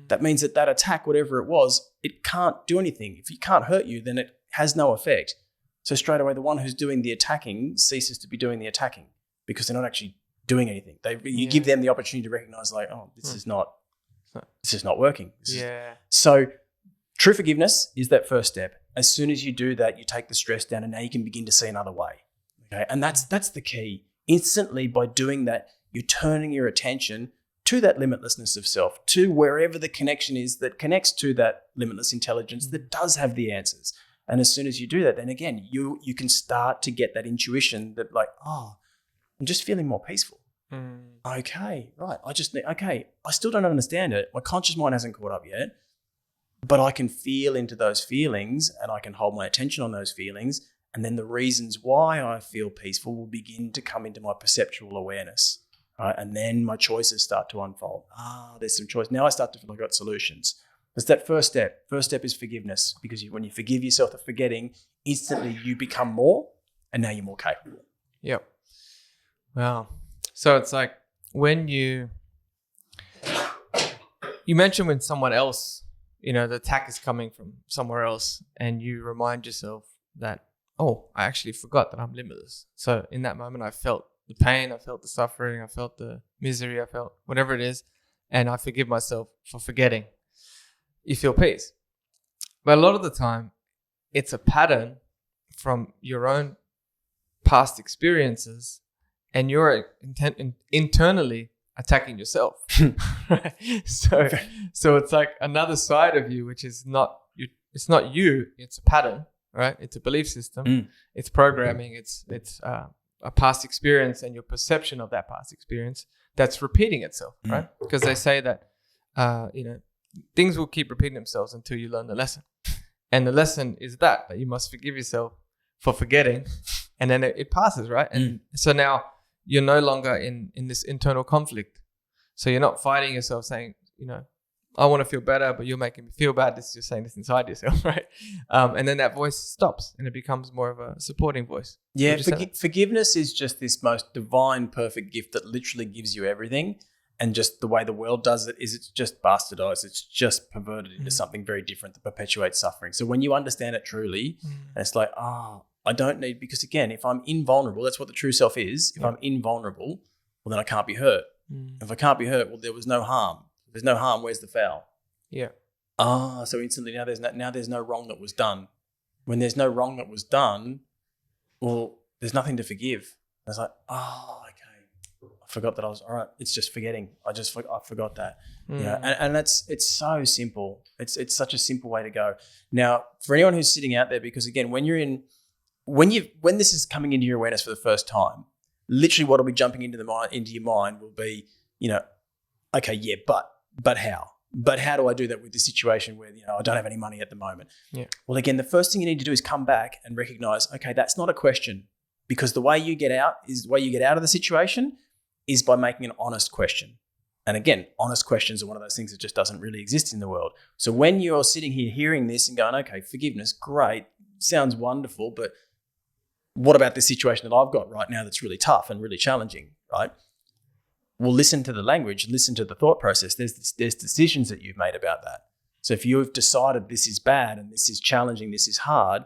That means that attack, whatever it was, it can't do anything. If it can't hurt you, then it has no effect. So straight away, the one who's doing the attacking ceases to be doing the attacking because they're not actually doing anything. You give them the opportunity to recognize like, oh, this is not working. So true forgiveness is that first step. As soon as you do that, you take the stress down and now you can begin to see another way. Okay. And that's the key. Instantly by doing that, you're turning your attention to that limitlessness of self, to wherever the connection is that connects to that limitless intelligence that does have the answers. And as soon as you do that, then again, you can start to get that intuition that like, oh, I'm just feeling more peaceful. Okay, right. I still don't understand it. My conscious mind hasn't caught up yet, but I can feel into those feelings and I can hold my attention on those feelings. And then the reasons why I feel peaceful will begin to come into my perceptual awareness. Right? And then my choices start to unfold. There's some choice. Now I start to feel like I've got solutions. That's that first step. First step is forgiveness because when you forgive yourself for forgetting, instantly you become more and now you're more capable. Yep. Wow. So it's like when you mentioned when someone else, the attack is coming from somewhere else and you remind yourself that, oh, I actually forgot that I'm limitless. So in that moment, I felt the pain, I felt the suffering, I felt the misery, I felt whatever it is, and I forgive myself for forgetting. You feel peace. But a lot of the time, it's a pattern from your own past experiences and you're internally attacking yourself. Right? So it's like another side of you, which is not you. It's not you. It's a pattern, right? It's a belief system. It's programming. It's a past experience and your perception of that past experience that's repeating itself, right? Because they say that things will keep repeating themselves until you learn the lesson, and the lesson is that you must forgive yourself for forgetting, and then it passes, right? And so now you're no longer in this internal conflict. So you're not fighting yourself saying, I want to feel better, but you're making me feel bad. This is just saying this inside yourself, right? And then that voice stops and it becomes more of a supporting voice. Yeah, forgiveness is just this most divine, perfect gift that literally gives you everything. And just the way the world does it is it's just bastardized. It's just perverted into something very different that perpetuates suffering. So when you understand it truly, and it's like, I don't need, because again, if I'm invulnerable, that's what the true self is. If I'm invulnerable, well, then I can't be hurt. If I can't be hurt, well, there was no harm. If there's no harm, where's the foul? Yeah. So instantly now there's no wrong that was done. When there's no wrong that was done, well, there's nothing to forgive. I was like, okay, I forgot that I was, all right, it's just forgetting. I forgot that. And it's so simple. It's such a simple way to go. Now, for anyone who's sitting out there, because again, when this is coming into your awareness for the first time, literally what will be jumping into your mind will be, okay, yeah, but how? But how do I do that with the situation where, I don't have any money at the moment? Yeah. Well, again, the first thing you need to do is come back and recognize, okay, that's not a question, because the way you get out of the situation is by making an honest question. And again, honest questions are one of those things that just doesn't really exist in the world. So when you're sitting here hearing this and going, okay, forgiveness, great, sounds wonderful, but what about this situation that I've got right now that's really tough and really challenging, right? Well, listen to the language, listen to the thought process. There's decisions that you've made about that. So if you've decided this is bad and this is challenging, this is hard,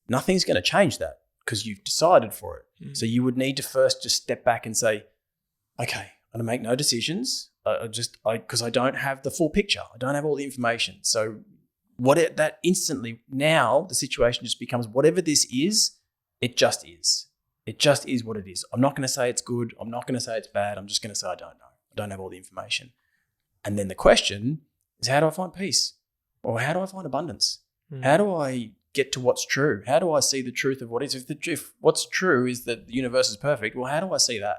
nothing's going to change that. because you've decided for it. So you would need to first just step back and say, okay, I'm going to make no decisions. Because I don't have the full picture. I don't have all the information. So that instantly, now the situation just becomes whatever this is, it just is. It just is what it is. I'm not going to say it's good. I'm not going to say it's bad. I'm just going to say I don't know. I don't have all the information. And then the question is, how do I find peace? Or how do I find abundance? How do I get to what's true? How do I see the truth of what is? If what's true is that the universe is perfect, well, how do I see that?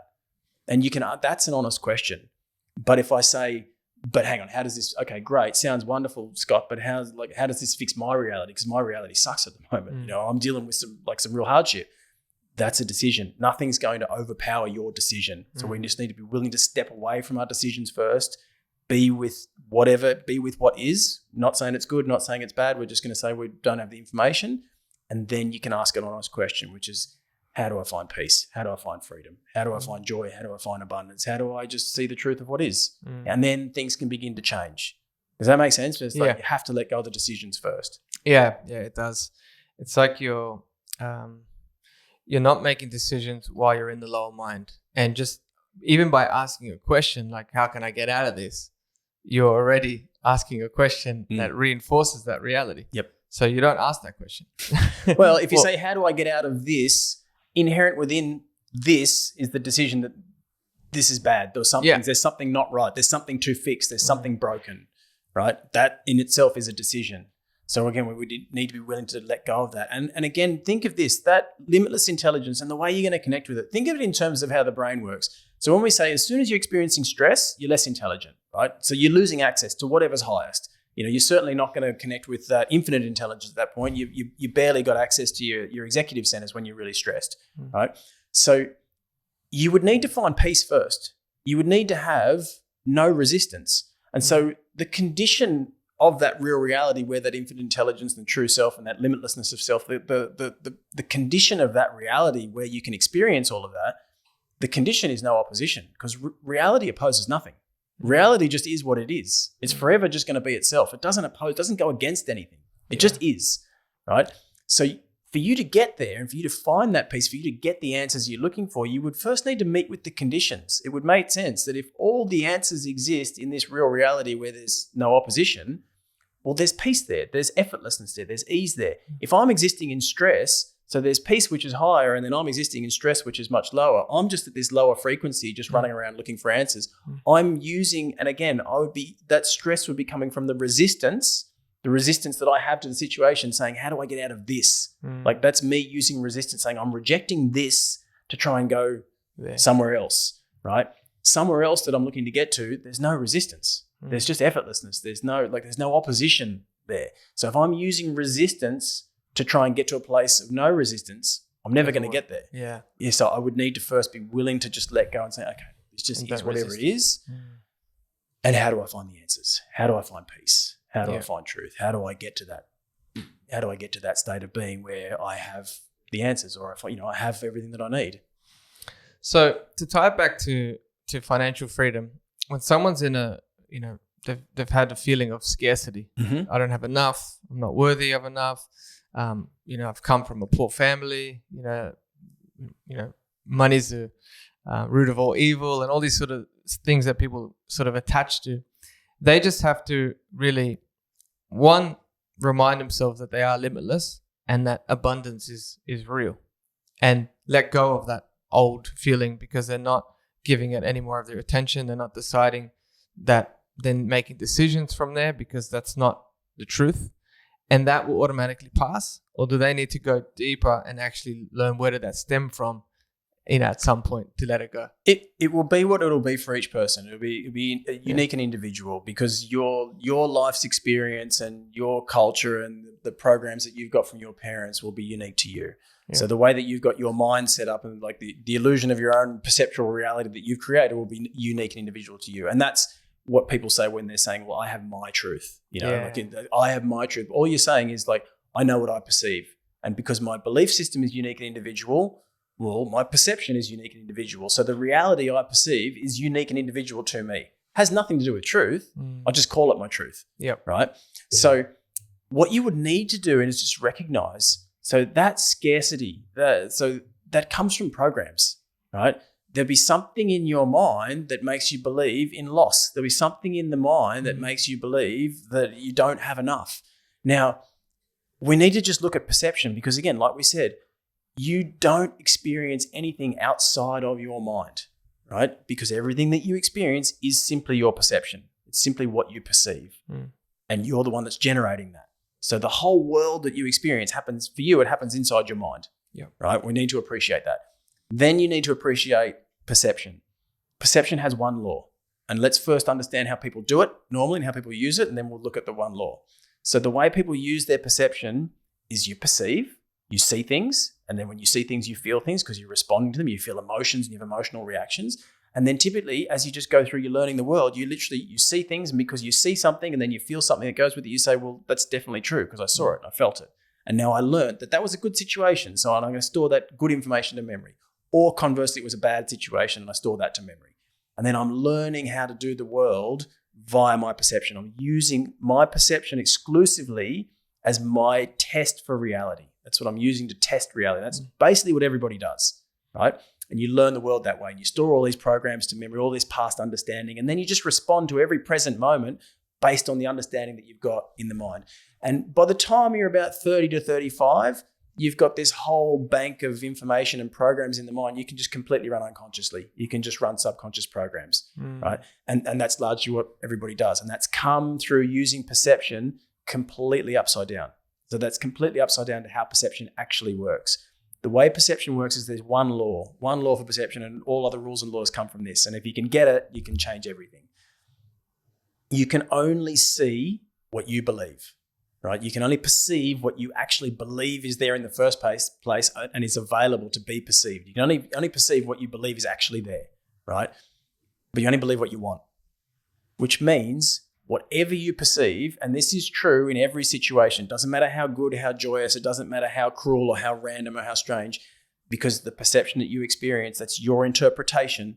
And that's an honest question. But if I say, but hang on, how does this, okay, great, sounds wonderful, Scott, but how does this fix my reality? Because my reality sucks at the moment. I'm dealing with some real hardship. That's a decision. Nothing's going to overpower your decision. So we just need to be willing to step away from our decisions first, be with what is, not saying it's good, not saying it's bad. We're just going to say we don't have the information. And then you can ask an honest question, which is, how do I find peace? How do I find freedom? How do I find joy? How do I find abundance? How do I just see the truth of what is? And then things can begin to change. Does that make sense? It's like you have to let go of the decisions first. Yeah, it does. It's like you're not making decisions while you're in the lower mind. And just even by asking a question like, how can I get out of this? You're already asking a question that reinforces that reality. Yep. So you don't ask that question. Well, if you say, how do I get out of this? Inherent within this is the decision that this is bad. There's something not right. There's something to fix. There's something broken, right? That in itself is a decision. So again, we need to be willing to let go of that. And again, think of this, that limitless intelligence and the way you're going to connect with it. Think of it in terms of how the brain works. So when we say, as soon as you're experiencing stress, you're less intelligent, right? So you're losing access to whatever's highest. You're certainly not going to connect with that infinite intelligence at that point. You barely got access to your executive centers when you're really stressed, right? So you would need to find peace first. You would need to have no resistance. And so the condition of that real reality where that infinite intelligence and true self and that limitlessness of self, the condition of that reality where you can experience all of that, the condition is no opposition, because reality opposes nothing. Reality just is what it is. It's forever just going to be itself. It doesn't go against anything. It just is, right? So for you to get there and for you to find that peace, for you to get the answers you're looking for, you would first need to meet with the conditions. It would make sense that if all the answers exist in this real reality where there's no opposition, well, there's peace there. There's effortlessness there. There's ease there. If I'm existing in stress, so there's peace, which is higher, and then I'm existing in stress, which is much lower. I'm just at this lower frequency, just running around looking for answers. I'm using, and again, that stress would be coming from the resistance that I have to the situation, saying, how do I get out of this? Like that's me using resistance, saying I'm rejecting this to try and go somewhere else, right? Somewhere else that I'm looking to get to, there's no resistance. There's just effortlessness. There's no opposition there. So if I'm using resistance to try and get to a place of no resistance, I'm never going to get there. Yeah. So I would need to first be willing to just let go and say, okay, it's just is whatever it is. And how do I find the answers? How do I find peace? How do I find truth? How do I get to that? How do I get to that state of being where I have the answers, or if I have everything that I need? So to tie it back to financial freedom, when someone's in they've had a feeling of scarcity. I don't have enough. I'm not worthy of enough. I've come from a poor family. Money's the root of all evil, and all these sort of things that people sort of attach to. They just have to really, one, remind themselves that they are limitless and that abundance is real, and let go of that old feeling, because they're not giving it any more of their attention. They're not deciding that, then making decisions from there, because that's not the truth. And that will automatically pass? Or do they need to go deeper and actually learn where did that stem from, at some point, to let it go? It will be what it'll be for each person. It'll be unique and individual, because your life's experience and your culture and the programs that you've got from your parents will be unique to you. Yeah. So the way that you've got your mind set up and like the illusion of your own perceptual reality that you've created will be unique and individual to you. And that's what people say when they're saying, well, I have my truth, I have my truth. All you're saying is like, I know what I perceive. And because my belief system is unique and individual, well, my perception is unique and individual. So the reality I perceive is unique and individual to me. Has nothing to do with truth. I just call it my truth. Yep. Right. So what you would need to do is just recognize So that scarcity, that comes from programs, right? There'll be something in your mind that makes you believe in loss. There'll be something in the mind that makes you believe that you don't have enough. Now, we need to just look at perception because, again, like we said, you don't experience anything outside of your mind, right? Because everything that you experience is simply your perception. It's simply what you perceive. And you're the one that's generating that. So the whole world that you experience happens for you, it happens inside your mind, right? We need to appreciate that. Then you need to appreciate perception. Perception has one law. And let's first understand how people do it normally and how people use it, and then we'll look at the one law. So the way people use their perception is you perceive, you see things, and then when you see things, you feel things because you're responding to them, you feel emotions and you have emotional reactions. And then typically, as you just go through, you're learning the world, you see things, and because you see something and then you feel something that goes with it, you say, well, that's definitely true because I saw it and I felt it. And now I learned that was a good situation, so I'm going to store that good information to memory. Or conversely, it was a bad situation and I store that to memory. And then I'm learning how to do the world via my perception. I'm using my perception exclusively as my test for reality. That's what I'm using to test reality. That's basically what everybody does, right? And you learn the world that way. And you store all these programs to memory, all this past understanding, and then you just respond to every present moment based on the understanding that you've got in the mind. And by the time you're about 30 to 35, you've got this whole bank of information and programs in the mind. You can just completely run unconsciously. You can just run subconscious programs, right? And that's largely what everybody does. And that's come through using perception completely upside down. So that's completely upside down to how perception actually works. The way perception works is there's one law for perception, and all other rules and laws come from this. And if you can get it, you can change everything. You can only see what you believe, right? You can only perceive what you actually believe is there in the first place and is available to be perceived. You can only perceive what you believe is actually there, right? But you only believe what you want, which means whatever you perceive, and this is true in every situation, doesn't matter how good, how joyous, it doesn't matter how cruel or how random or how strange, because the perception that you experience, that's your interpretation.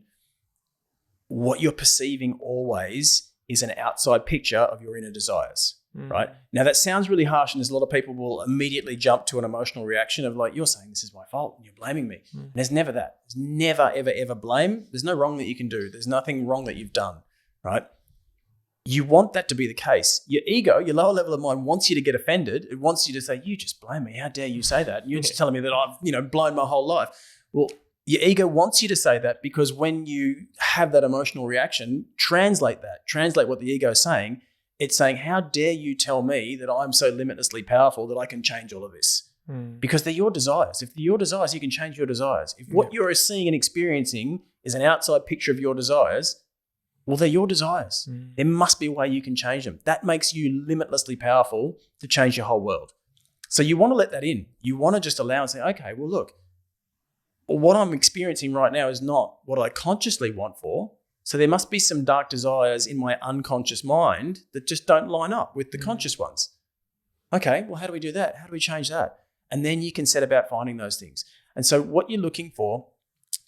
What you're perceiving always is an outside picture of your inner desires, right? Now that sounds really harsh, and there's a lot of people will immediately jump to an emotional reaction of like, you're saying this is my fault and you're blaming me. And there's never that. There's never, ever, ever blame. There's no wrong that you can do. There's nothing wrong that you've done, right? You want that to be the case. Your ego, your lower level of mind wants you to get offended. It wants you to say, you just blame me. How dare you say that? You're just telling me that I've blown my whole life. Well, your ego wants you to say that because when you have that emotional reaction, translate what the ego is saying. It's saying, how dare you tell me that I'm so limitlessly powerful that I can change all of this? Because they're your desires. If they're your desires, you can change your desires. If what you're seeing and experiencing is an outside picture of your desires, well, they're your desires. There must be a way you can change them. That makes you limitlessly powerful to change your whole world. So you want to let that in. You want to just allow and say, okay, well, look, what I'm experiencing right now is not what I consciously want for. So there must be some dark desires in my unconscious mind that just don't line up with the conscious ones. Okay, well, how do we do that? How do we change that? And then you can set about finding those things. And so what you're looking for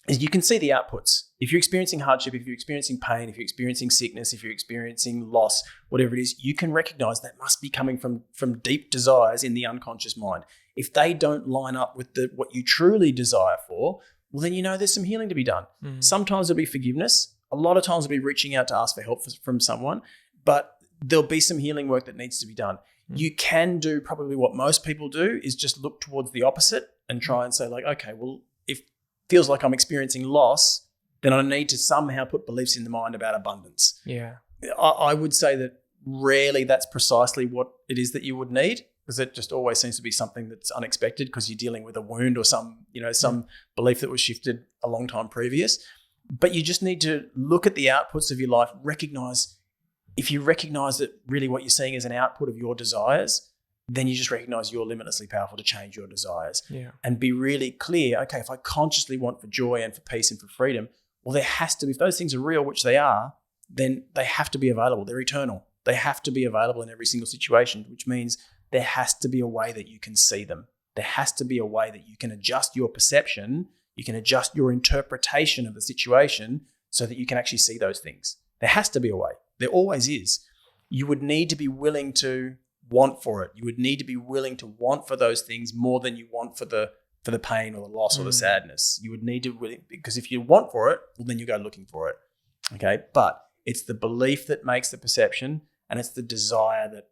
is you can see the outputs. If you're experiencing hardship, if you're experiencing pain, if you're experiencing sickness, if you're experiencing loss, whatever it is, you can recognize that must be coming from deep desires in the unconscious mind. If they don't line up with what you truly desire for, well, then you know there's some healing to be done. Sometimes it'll be forgiveness. A lot of times it'll be reaching out to ask for help from someone, but there'll be some healing work that needs to be done. You can do probably what most people do is just look towards the opposite and try and say like, okay, well, if feels like I'm experiencing loss, then I need to somehow put beliefs in the mind about abundance. Yeah. I would say that rarely that's precisely what it is that you would need, because it just always seems to be something that's unexpected because you're dealing with a wound or some belief that was shifted a long time previous. But you just need to look at the outputs of your life, if you recognize that really what you're seeing is an output of your desires, then you just recognize you're limitlessly powerful to change your desires. And be really clear, okay, if I consciously want for joy and for peace and for freedom, well, there has to be, if those things are real, which they are, then they have to be available. They're eternal. They have to be available in every single situation, which means there has to be a way that you can see them. There has to be a way that you can adjust your perception, you can adjust your interpretation of the situation so that you can actually see those things. There has to be a way. There always is. You would need to be willing to want for it. You would need to be willing to want for those things more than you want for the pain or the loss or the sadness. You would need to because if you want for it, well, then you go looking for it. Okay, but it's the belief that makes the perception, and it's the desire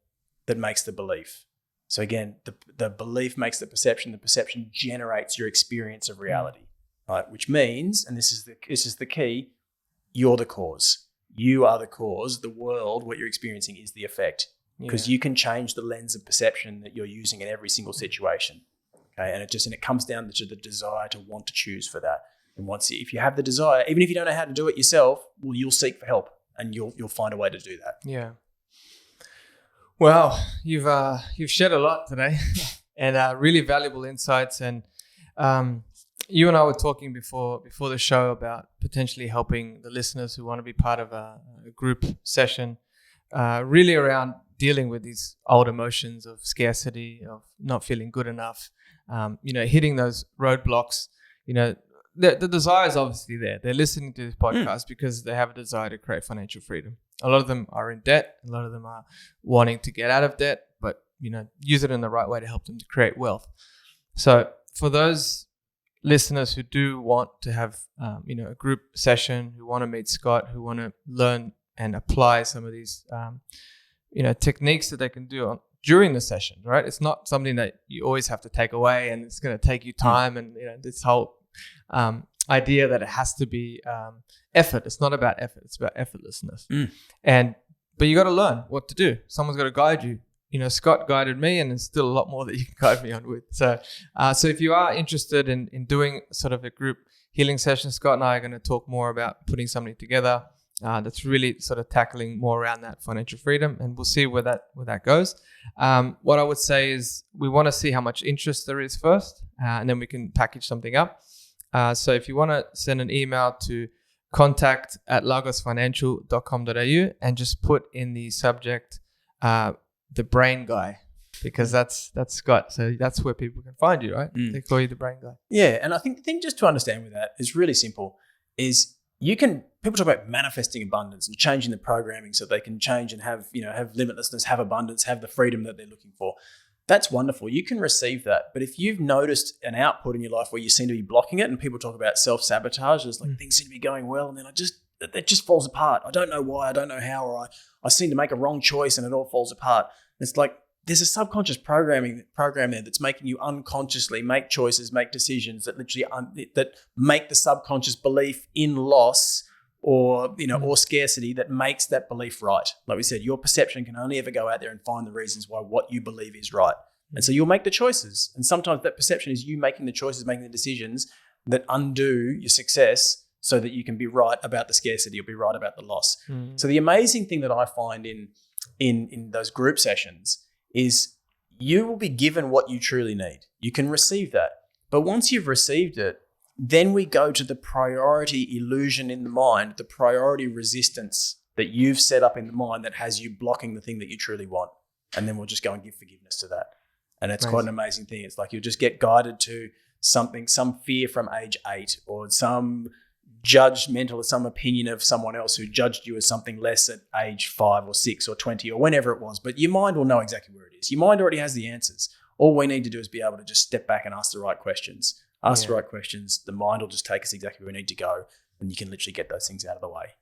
that makes the belief. So again, the belief makes the perception generates your experience of reality, right? Which means, and this is the key, you're the cause. You are the cause. The world, what you're experiencing, is the effect, because you can change the lens of perception that you're using in every single situation. Okay, and it comes down to the desire to want to choose for that. And if you have the desire, even if you don't know how to do it yourself, well, you'll seek for help, and you'll find a way to do that. Yeah. Well, you've shared a lot today, and really valuable insights. And you and I were talking before the show about potentially helping the listeners who want to be part of a group session, really around dealing with these old emotions of scarcity, of not feeling good enough, hitting those roadblocks. The desire is obviously there. They're listening to this podcast because they have a desire to create financial freedom. A lot of them are in debt. A lot of them are wanting to get out of debt, but use it in the right way to help them to create wealth. So for those listeners who do want to have a group session, who want to meet Scott, who want to learn and apply some of these techniques that they can do during the session, right? It's not something that you always have to take away, and it's going to take you time, and this whole idea that it has to be effort. It's not about effort. It's about effortlessness. But you got to learn what to do. Someone's got to guide you. Scott guided me, and there's still a lot more that you can guide me on with. So if you are interested in doing sort of a group healing session, Scott and I are going to talk more about putting something together that's really sort of tackling more around that financial freedom, and we'll see where that goes. What I would say is we want to see how much interest there is first, and then we can package something up. So if you want to send an email to contact@lagosfinancial.com.au and just put in the subject the brain guy, because that's Scott. So that's where people can find you, right? They call you the brain guy. Yeah, and I think the thing just to understand with that is really simple. People talk about manifesting abundance and changing the programming so they can change and have limitlessness, have abundance, have the freedom that they're looking for. That's wonderful. You can receive that. But if you've noticed an output in your life where you seem to be blocking it, and people talk about self-sabotage, it's like things seem to be going well, and then it just falls apart. I don't know why, I don't know how, or I seem to make a wrong choice and it all falls apart. It's like there's a subconscious program there that's making you unconsciously make choices, make decisions that literally that make the subconscious belief in loss or scarcity that makes that belief right. Like we said, your perception can only ever go out there and find the reasons why what you believe is right. And so you'll make the choices. And sometimes that perception is you making the choices, making the decisions that undo your success so that you can be right about the scarcity or be right about the loss. So the amazing thing that I find in those group sessions is you will be given what you truly need. You can receive that. But once you've received it, then we go to the priority illusion in the mind, the priority resistance that you've set up in the mind that has you blocking the thing that you truly want. And then we'll just go and give forgiveness to that. And it's quite an amazing thing. It's like you'll just get guided to something, some fear from age 8, or some judgmental or some opinion of someone else who judged you as something less at age 5 or 6 or 20 or whenever it was. But your mind will know exactly where it is. Your mind already has the answers. All we need to do is be able to just step back and ask the right questions. Ask the right questions. The mind will just take us exactly where we need to go, and you can literally get those things out of the way.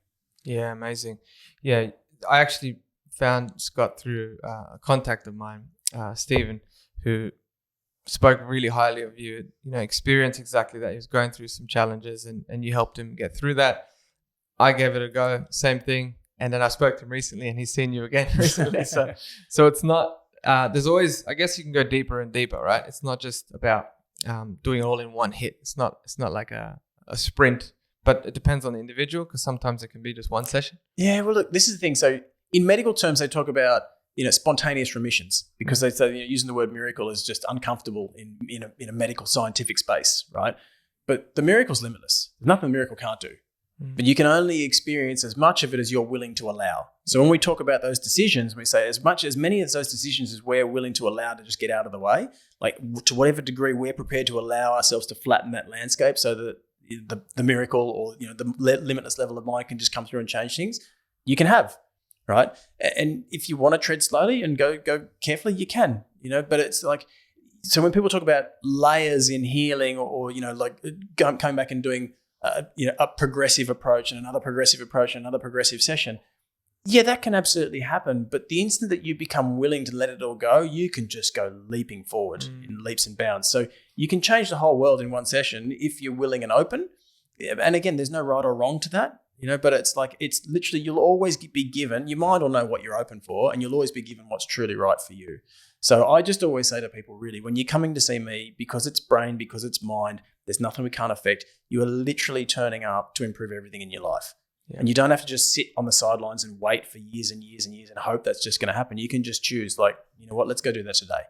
Yeah, amazing. Yeah, I actually found Scott through a contact of mine, Stephen, who spoke really highly of you, experienced exactly that. He was going through some challenges and you helped him get through that. I gave it a go, same thing. And then I spoke to him recently and he's seen you again recently. So it's not, there's always, I guess you can go deeper and deeper, right? It's not just about doing it all in one hit. It's not like a sprint, but it depends on the individual, because sometimes it can be just one session. Yeah, well, look, this is the thing. So in medical terms, they talk about spontaneous remissions, because they say using the word miracle is just uncomfortable in a medical scientific space, right? But the miracle's limitless. There's nothing the miracle can't do. But you can only experience as much of it as you're willing to allow. So when we talk about those decisions, we say as many of those decisions as we're willing to allow to just get out of the way, like to whatever degree we're prepared to allow ourselves to flatten that landscape so that the miracle or the limitless level of mind can just come through and change things, you can have. right? And if you want to tread slowly and go carefully, you can, but it's like, so when people talk about layers in healing or like coming back and doing, a progressive approach and another progressive approach and another progressive session, yeah, that can absolutely happen. But the instant that you become willing to let it all go, you can just go leaping forward in leaps and bounds. So you can change the whole world in one session if you're willing and open. And again, there's no right or wrong to that, but it's like, it's literally, you'll always be given, your mind will know what you're open for, and you'll always be given what's truly right for you. So I just always say to people, really, when you're coming to see me, because it's brain, because it's mind, there's nothing we can't affect. You are literally turning up to improve everything in your life. Yeah. And you don't have to just sit on the sidelines and wait for years and years and years and hope that's just going to happen. You can just choose, like, you know what, let's go do that today.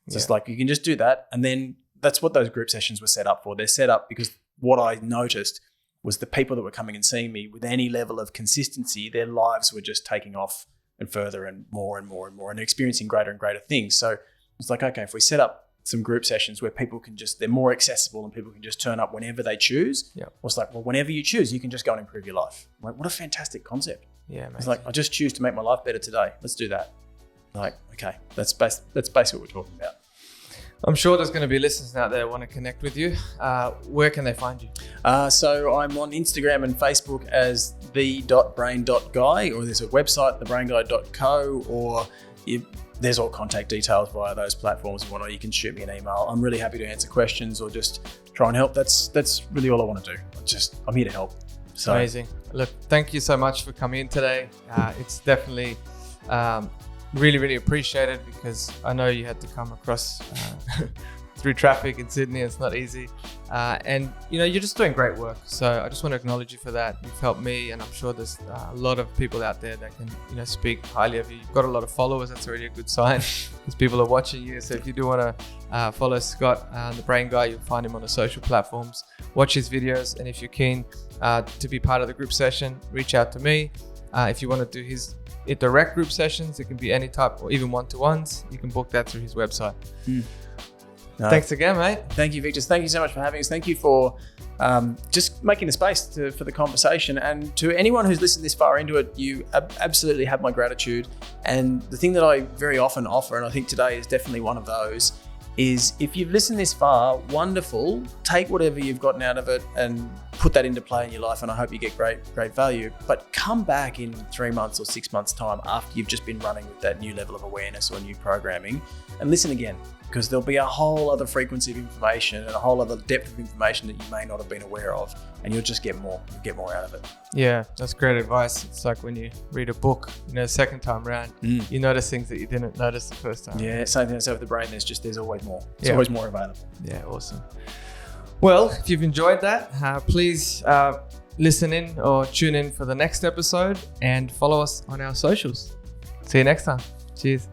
It's just like, you can just do that. And then that's what those group sessions were set up for. They're set up because what I noticed was the people that were coming and seeing me with any level of consistency, their lives were just taking off and further and more and more and more and experiencing greater and greater things. So it's like, okay, if we set up some group sessions where people can just, they're more accessible and people can just turn up whenever they choose. Yeah. Well, it's like, well, whenever you choose, you can just go and improve your life. Like, what a fantastic concept. Yeah. Amazing. It's like, I just choose to make my life better today. Let's do that. Like, okay, that's basically what we're talking about. I'm sure there's going to be listeners out there who want to connect with you. Where can they find you? So I'm on Instagram and Facebook as the.brain.guy, or there's a website, thebrainguy.co, or there's all contact details via those platforms and whatnot. You can shoot me an email. I'm really happy to answer questions or just try and help. That's really all I want to do. I'm here to help. So. Amazing. Look, thank you so much for coming in today. It's definitely really, really appreciated, because I know you had to come across through traffic in Sydney. It's not easy. And you're just doing great work. So I just want to acknowledge you for that. You've helped me, and I'm sure there's a lot of people out there that can, speak highly of you. You've got a lot of followers. That's already a good sign, because people are watching you. So if you do want to follow Scott, the Brain Guy, you'll find him on the social platforms. Watch his videos. And if you're keen to be part of the group session, reach out to me. If you want to do his direct group sessions, it can be any type, or even one-to-ones. You can book that through his website. No. Thanks again, mate. Thank you, Victor. Thank you so much for having us. Thank you for just making the space for the conversation. And to anyone who's listened this far into it, you absolutely have my gratitude. And the thing that I very often offer, and I think today is definitely one of those, is if you've listened this far, wonderful. Take whatever you've gotten out of it and put that into play in your life. And I hope you get great value. But come back in 3 months or 6 months' time after you've just been running with that new level of awareness or new programming, and listen again. Because there'll be a whole other frequency of information and a whole other depth of information that you may not have been aware of, and you'll just get more. You'll get more out of it. Yeah, that's great advice. It's like when you read a book, second time around, you notice things that you didn't notice the first time. Yeah, same thing as with the brain. There's always more. There's always more available. Yeah, awesome. Well, if you've enjoyed that, please listen in or tune in for the next episode and follow us on our socials. See you next time. Cheers.